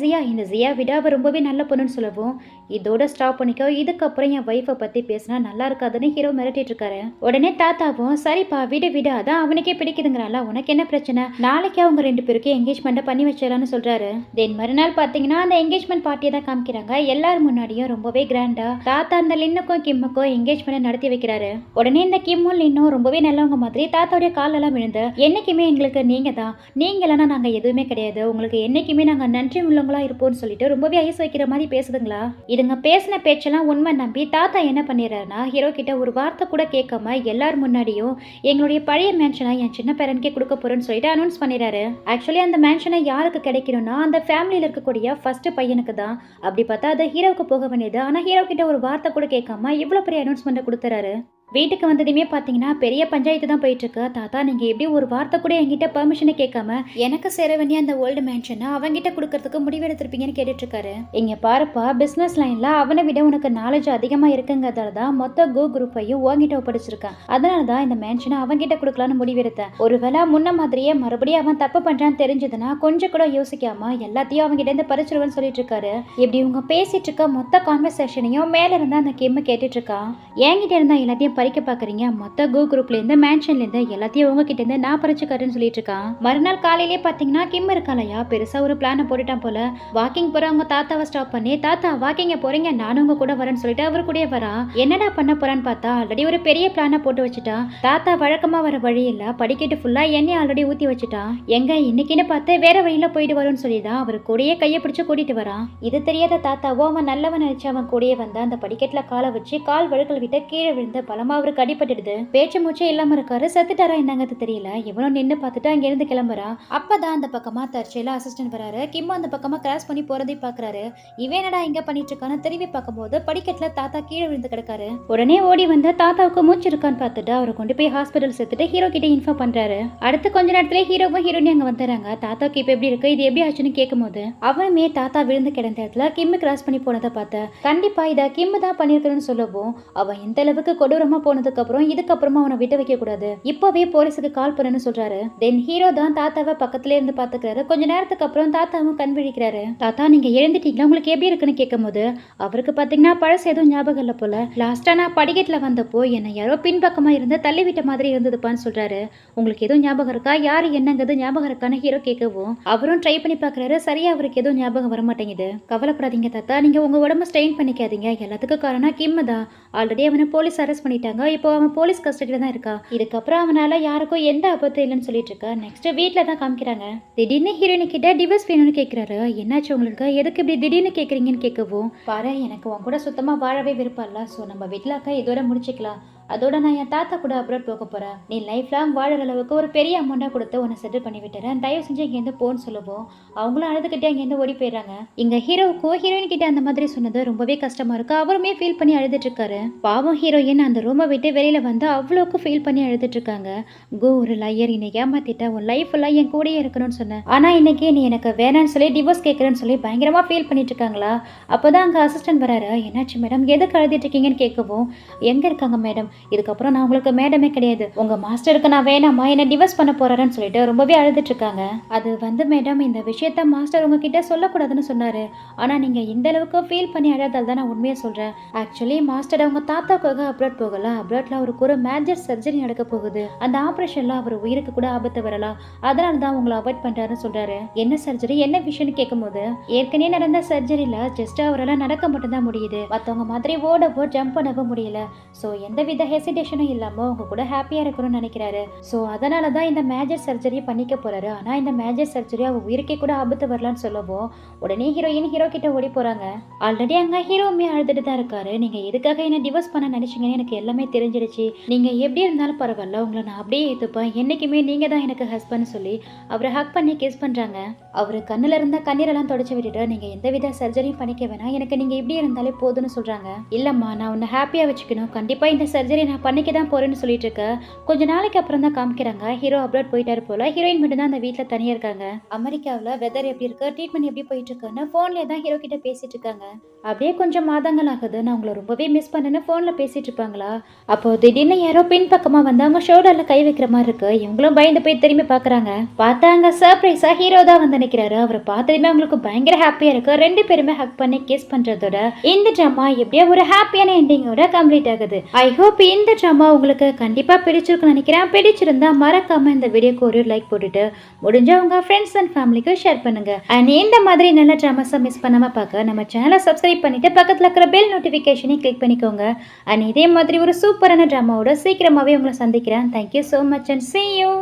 ஜியா விட அவ ரொம்பவே நல்ல பொண்ணுன்னு சொல்லவும், இதோட ஸ்டாப் பண்ணிக்கோ, இதுக்கப்புறம் என் வைஃபை பத்தி பேசினா நல்லா இருக்காதுன்னு ஹீரோ மிரட்டிட்டு இருக்காரு. உடனே தாத்தாவும், சரிப்பா விடு அதான் அவனுக்கே பிடிக்குதுங்கிறாளா, உனக்கு என்ன பிரச்சனை, நாளைக்கு அவங்க 2 பேருக்கு என்கேஜ்மெண்ட் பண்ணி வச்சிடலாம்னு சொல்றாரு. தென் மறுநாள் பாத்தீங்கன்னா அந்த என்கேஜ்மெண்ட் பார்ட்டியை தான் காமிக்கிறாங்க. எல்லாரும் முன்னாடியும் ரொம்பவே கிராண்டா தாத்தா அந்த லின்னுக்கும் கிம்முக்கும் என்கேஜ்மெண்ட் நடத்தி வைக்கிறாரு. உடனே இந்த கிம்மும் லின்னும் ரொம்பவே நல்லவங்க மாதிரி தாத்தாவுடைய காலெல்லாம் விழுந்து, என்னைக்குமே எங்களுக்கு நீங்க தான், நீங்க இல்லைன்னா நாங்க எதுவுமே கிடையாது, உங்களுக்கு என்னைக்குமே நாங்க நன்றி உள்ளவங்களா இருப்போம்னு சொல்லிட்டு ரொம்பவே ஐஸ் வைக்கிற மாதிரி பேசுதுங்களா. இதுங்க பேசின பேச்செல்லாம் உண்மை நம்பி தாத்தா என்ன பண்ணிடுறாருன்னா, ஹீரோ கிட்ட ஒரு வார்த்தை கூட கேட்காம எல்லாரும் முன்னாடியும் எங்களுடைய பழைய மேன்ஷனை என் சின்ன பேரனுக்கே கொடுக்க போறேன்னு சொல்லிட்டு அனௌன்ஸ் பண்ணிடுறாரு. ஆக்சுவலி அந்த மேன்ஷனை யாருக்கு கிடைக்கணும்னா அந்த ஃபேமிலியில இருக்கக்கூடிய ஃபர்ஸ்ட் பையனுக்கு தான். அப்படி பார்த்தா அது ஹீரோவுக்கு போக வேண்டியது. ஆனா ஹீரோ கிட்ட ஒரு வார்த்தை கூட கேட்காம இவ்வளவு பெரிய அனௌன்ஸ்மெண்ட் கொடுத்துறாரு. வீட்டுக்கு வந்ததுமே பார்த்தீங்கன்னா பெரிய பஞ்சாயத்து தான் போயிட்டு இருக்கு. தாத்தா நீங்க எப்படி ஒரு வார்த்தை கூட என்கிட்ட பெர்மிஷனை கேட்காம எனக்கு சேர வேண்டிய அந்த ஓல்டு மேன்ஷனை அவங்கிட்ட கொடுக்கறதுக்கு முடிவெடுத்திருப்பீங்கன்னு கேட்டுட்டு இருக்காரு. இங்க பாருப்பா, பிசினஸ் லைன்ல அவனை விட உனக்கு நாலேஜ் அதிகமா இருக்குங்கிறதால தான் மொத்த கோ குரூப்பையும் உங்ககிட்ட ஒப்படைச்சிருக்கேன். அதனாலதான் இந்த மேன்ஷனை அவங்கிட்ட கொடுக்கலான்னு முடிவெடுத்தேன். ஒருவேளை முன்ன மாதிரியே மறுபடியும் அவன் தப்பு பண்றான்னு தெரிஞ்சதுன்னா கொஞ்சம் கூட யோசிக்காம எல்லாத்தையும் அவங்கிட்ட இருந்து பறிச்சிருவேன்னு சொல்லிட்டு இருக்காரு. இப்படி இவங்க பேசிட்டு இருக்க மொத்த கான்வர்சேஷனையும் மேல இருந்தா அந்த கிம்மு கேட்டுட்டு இருக்கான். என்கிட்ட இருந்தா எல்லாத்தையும் பறிக்க பாக்குறீங்க, மொத்த கோ குரூப்ல இருந்து மேன்ஷன்ல இருந்து எல்லாத்தையும் உங்ககிட்ட இருந்து நான் பறிச்சுக்காருன்னு சொல்லிட்டு இருக்கான். மறுநாள் காலையிலே பாத்தீங்கன்னா கிம் இருக்காலையா பெருசா ஒரு பிளான போட்டுட்டான் போல. வாக்கிங் போற அவங்க தாத்தாவை ஸ்டாப் பண்ணி, தாத்தா வாக்கிங்க போறீங்க, நானும் உங்க கூட வரேன்னு சொல்லிட்டு அவர் கூட வரா. என்னடா பண்ண போறான்னு பார்த்தா ஆல்ரெடி ஒரு பெரிய பிளான போட்டு வச்சுட்டான். தாத்தா வழக்கமா வர வழி இல்ல, படிக்கட்டு ஃபுல்லா எண்ணெய் ஆல்ரெடி ஊத்தி வச்சுட்டான். எங்க இன்னைக்குன்னு பார்த்து வேற வழியில போயிட்டு வரும்னு சொல்லிதான் அவர் கூடயே கையை பிடிச்சு கூட்டிட்டு வரான். இது தெரியாத தாத்தாவோ அவன் நல்லவன் நினைச்சு அவன் கூடயே வந்த அந்த படிக்கட்டுல காலை வச்சு கால் வழுக்கல் விட்டு கீழே விழுந்த பல பலமா அவருக்கு அடிபட்டுடுது. பேச்சு மூச்சே இல்லாம இருக்காரு. செத்துட்டாரா என்னங்கிறது தெரியல. இவனும் நின்னு பார்த்துட்டு அங்க இருந்து கிளம்புறான். அப்பதான் அந்த பக்கமா தற்செயலா அசிஸ்டன்ட் வராரு. கிம் அந்த பக்கமா கிராஸ் பண்ணி போறதை பாக்குறாரு. இவன் என்னடா இங்க பண்ணிட்டு இருக்கான்னு திரும்பி பார்க்கும்போது படிக்கட்டுல தாத்தா கீழே விழுந்து கிடக்காரு. உடனே ஓடி வந்து தாத்தாவுக்கு மூச்சு இருக்கான்னு பார்த்துட்டு அவரை கொண்டு போய் ஹாஸ்பிட்டல் சேர்த்துட்டு ஹீரோ கிட்ட இன்ஃபார்ம் பண்றாரு. அடுத்து கொஞ்ச நேரத்துல ஹீரோவும் ஹீரோனி அங்க வந்துறாங்க. தாத்தாக்கு இப்ப எப்படி இருக்கு, இது எப்படி ஆச்சுன்னு கேட்கும்போது அவனுமே தாத்தா விழுந்து கிடந்த இடத்துல கிம் கிராஸ் பண்ணி போனதை பார்த்த கண்டிப்பா இதை கிம் தான் பண்ணிருக்கணும்னு சொல்லவும் அவன் இந்த அளவுக்கு கொடூரமா போனதுக்கு அப்புறம் இதுக்கப்புறமா அவனை விட்டு வைக்க கூடாது, இப்பவே போலீஸுக்கு கால் பண்ணுன்னு சொல்றாரு. தென் ஹீரோ தான் தாத்தாவை பக்கத்துல இருந்து பாத்துக்கிறாரு. கொஞ்ச நேரத்துக்கு அப்புறம் தாத்தாவும் கண் விழிக்கிறாரு. தாத்தா நீங்க எழுந்துட்டீங்களா, உங்களுக்கு எப்படி இருக்குன்னு கேட்கும்போது அவருக்கு பாத்தீங்கன்னா பழசு எதுவும் ஞாபகம் இல்ல போல. லாஸ்டா நான் படிக்கட்டுல வந்தப்போ என்ன யாரோ பின்பக்கமா இருந்து தள்ளி விட்ட மாதிரி இருந்ததுப்பான்னு சொல்றாரு. உங்களுக்கு எதுவும் ஞாபகம் இருக்கா, யாரு என்னங்கிறது ஞாபகம் இருக்கான்னு ஹீரோ கேட்கவும் அவரும் ட்ரை பண்ணி பாக்குறாரு. சரியா அவருக்கு எதுவும் ஞாபகம் வர மாட்டேங்குது. கவலைப்படாதீங்க தாத்தா, நீங்க உங்க உடம்பு ஸ்ட்ரெயின் பண்ணிக்காதீங்க, எல்லாத்துக்கும் காரணம் கிம் தான். ஆல்ரெடி அவனை போலீஸ் அரெஸ்ட் பண்ணிட்டாங்க. இப்போ அவன் போலீஸ் கஸ்டடியில தான் இருக்கா. இதுக்கப்புறம் அவனால யாருக்கும் எந்த ஆபத்தும் இல்லைன்னு சொல்லிட்டு இருக்கா. நெக்ஸ்ட் வீட்ல தான் காமிக்கிறாங்க. திடீர்னு ஹீரோயினி கிட்ட டிவோர்ஸ் வேணும்னு கேட்கிறாரு. என்னாச்சு உங்களுக்கு, எதுக்கு இப்படி திடீர்னு கேட்குறீங்கன்னு கேட்கவும் பாரு எனக்கு உன் கூட சுத்தமா வாழவே விருப்பம் இல்லை. ஸோ நம்ம வீட்டில் அக்கா இதோட முடிச்சுக்கலாம். அதோட நான் என் தாத்தா கூட அப்ராட் போக போறேன். நீ லைஃப் லாங் வாழற அளவுக்கு ஒரு பெரிய அமௌண்டா கொடுத்து உன்னை செட்டில் பண்ணி விட்டுறேன். தயவு செஞ்சு இங்கேருந்து போன்னு சொல்லவும் அவங்களும் அழுதுகிட்டே அங்கேருந்து ஓடி போயிடுறாங்க. இங்க ஹீரோவுக்கும் ஹீரோயின் கிட்ட அந்த மாதிரி சொன்னது ரொம்பவே கஷ்டமா இருக்கு. அவருமே ஃபீல் பண்ணி அழுதுட்டு இருக்காரு. பாவம் ஹீரோயின் அந்த ரூமை விட்டு வெளியில வந்து அவ்வளோக்கு ஃபீல் பண்ணி அழுதுட்டு இருக்காங்க. ஒரு லையர், என்னை ஏமாத்திட்ட, உன் லைஃப் எல்லாம் என் கூடயே இருக்கணும்னு சொன்னேன். ஆனா இன்னைக்கு நீ எனக்கு வேணான்னு சொல்லி டிவோர்ஸ் கேட்கறேன்னு சொல்லி பயங்கரமா ஃபீல் பண்ணிட்டு இருக்காங்களா. அப்போதான் அங்க அசிஸ்டன்ட் வராரு. என்னாச்சு மேடம், எதுக்கு அழுதுட்டு இருக்கீங்கன்னு கேட்கவும் எங்க இருக்காங்க மேடம், இதுக்கப்புறம் நான் உங்களுக்கு மேடமே கிடையாது, உங்க மாஸ்டருக்கு நான் வேணாமா, என்ன டிவோர்ஸ் பண்ண போறாருன்னு சொல்லிட்டு ரொம்பவே அழுதுட்டு இருக்காங்க. அது வந்து மேடம், இந்த விஷயத்த மாஸ்டர் உங்ககிட்ட சொல்லக்கூடாதுன்னு சொன்னாரு. ஆனா நீங்க இந்த அளவுக்கு ஃபீல் பண்ணி அழாதால் தான் நான் உண்மையை சொல்றேன். ஆக்சுவலி மாஸ்டர் அவங்க தாத்தாவுக்காக அப்ராட் போகல. அப்ராட்ல அவருக்கு ஒரு மேஜர் சர்ஜரி நடக்க போகுது. அந்த ஆபரேஷன்ல அவர் உயிருக்கு கூட ஆபத்து வரலாம். அதனால தான் உங்களை அவாய்ட் பண்றாருன்னு சொல்றாரு. என்ன சர்ஜரி, என்ன விஷயம்னு கேட்கும்போது ஏற்கனவே நடந்த சர்ஜரியில ஜஸ்ட் அவரால் நடக்க மட்டும்தான் முடியுது, மற்றவங்க மாதிரி ஓடவோ ஜம்ப் பண்ணவோ முடியல. ஸோ எந்தவித ஹெசிடேஷனும் இல்லாம உங்க கூட ஹாப்பியா இருக்கணும்னு நினைக்கிறாரு. ஸோ அதனால தான் இந்த மேஜர் சர்ஜரி பண்ணிக்க போறாரு. ஆனா இந்த மேஜர் சர்ஜரி அவ உயிருக்கே கூட ஆபத்து வரலான்னு சொல்லவும் உடனே ஹீரோயின் ஹீரோ கிட்ட ஓடி போறாங்க. ஆல்ரெடி அங்க ஹீரோவுமே அழுதுட்டு தான் இருக்காரு. நீங்க எதுக்காக என்ன டிவோர்ஸ் பண்ண நினைச்சீங்கன்னு எனக்கு எல்லாமே தெரிஞ்சிடுச்சு. நீங்க எப்படி இருந்தாலும் பரவாயில்ல, உங்களை நான் அப்படியே ஏத்துப்பேன், என்னைக்குமே நீங்க தான் எனக்கு ஹஸ்பண்ட் சொல்லி அவரை ஹக் பண்ணி கிஸ் பண்றாங்க. அவரு கண்ணுல இருந்த கண்ணீரெல்லாம் தொடச்சு விட்டுட்டு நீங்க எந்தவித சர்ஜரியும் பண்ணிக்க வேணாம், எனக்கு நீங்க இப்படி இருந்தாலே போதுன்னு சொல்றாங்க. இல்லம்மா, நான் உன்னை ஹாப்பியா வச்சுக்கணும், கண்டிப்பா இந்த சர்ஜரி நான் பண்ணிக்க தான் போறேன்னு சொல்லிட்டு இருக்க. கொஞ்ச நாளைக்கு அப்புறம் தான் காமிக்கிறாங்க ஹீரோ அப்ராட் போயிட்டாரு போல. ஹீரோயின் மட்டும் தான் அந்த வீட்டுல தனியா இருக்காங்க. அமெரிக்காவில் வெதர் எப்படி இருக்கு, ட்ரீட்மெண்ட் எப்படி போயிட்டு இருக்குன்னு போன்ல தான் ஹீரோ கிட்ட பேசிட்டு இருக்காங்க. அப்படியே கொஞ்சம் மாதங்கள் ஆகுது. நான் உங்களை ரொம்பவே மிஸ் பண்ணேன்னு போன்ல பேசிட்டு இருப்பாங்களா. அப்போ திடீர்னு யாரோ பின் பக்கமா வந்து அவங்க ஷோல்டர்ல கை வைக்கிற மாதிரி இருக்கு. இவங்களும் பயந்து போய் திரும்பி பாக்குறாங்க. பார்த்தாங்க சர்ப்ரைஸா ஹீரோ தான் வந்து நிக்கிறாரு. அவரை பார்த்ததுமே அவங்களுக்கு பயங்கர ஹாப்பியா இருக்கு. ரெண்டு பேருமே ஹக் பண்ணி கிஸ் பண்றதோட இந்த ட்ராமா எப்படியா ஒரு ஹாப்பியான எண்டிங்கோட கம்ப்ளீட் ஆகுது. ஐ ஹோப் இந்த ட்ராமா உங்களுக்கு கண்டிப்பா பிடிச்சிருக்குன்னு நினைக்கிறேன். பிடிச்சிருந்தா மறக்காம இந்த வீடியோக்கு ஒரு லைக் போட்டுட்டு முடிஞ்சா உங்க ஃப்ரெண்ட்ஸ் அண்ட் ஃபேமிலிக்கு ஷேர் பண்ணுங்க. அண்ட் இந்த மாதிரி நல்ல ட்ராமாஸை மிஸ் பண்ணாம பார்க்க நம்ம சேனலை சப்ஸ்கிரைப் பண்ணிட்டு பக்கத்துல இருக்கிற பெல் நோட்டிஃபிகேஷனை கிளிக் பண்ணிக்கோங்க. அண்ட் இதே மாதிரி ஒரு சூப்பரான ட்ராமாவோட சீக்கிரமாவே உங்களை சந்திக்கிறேன். Thank you so much and see you.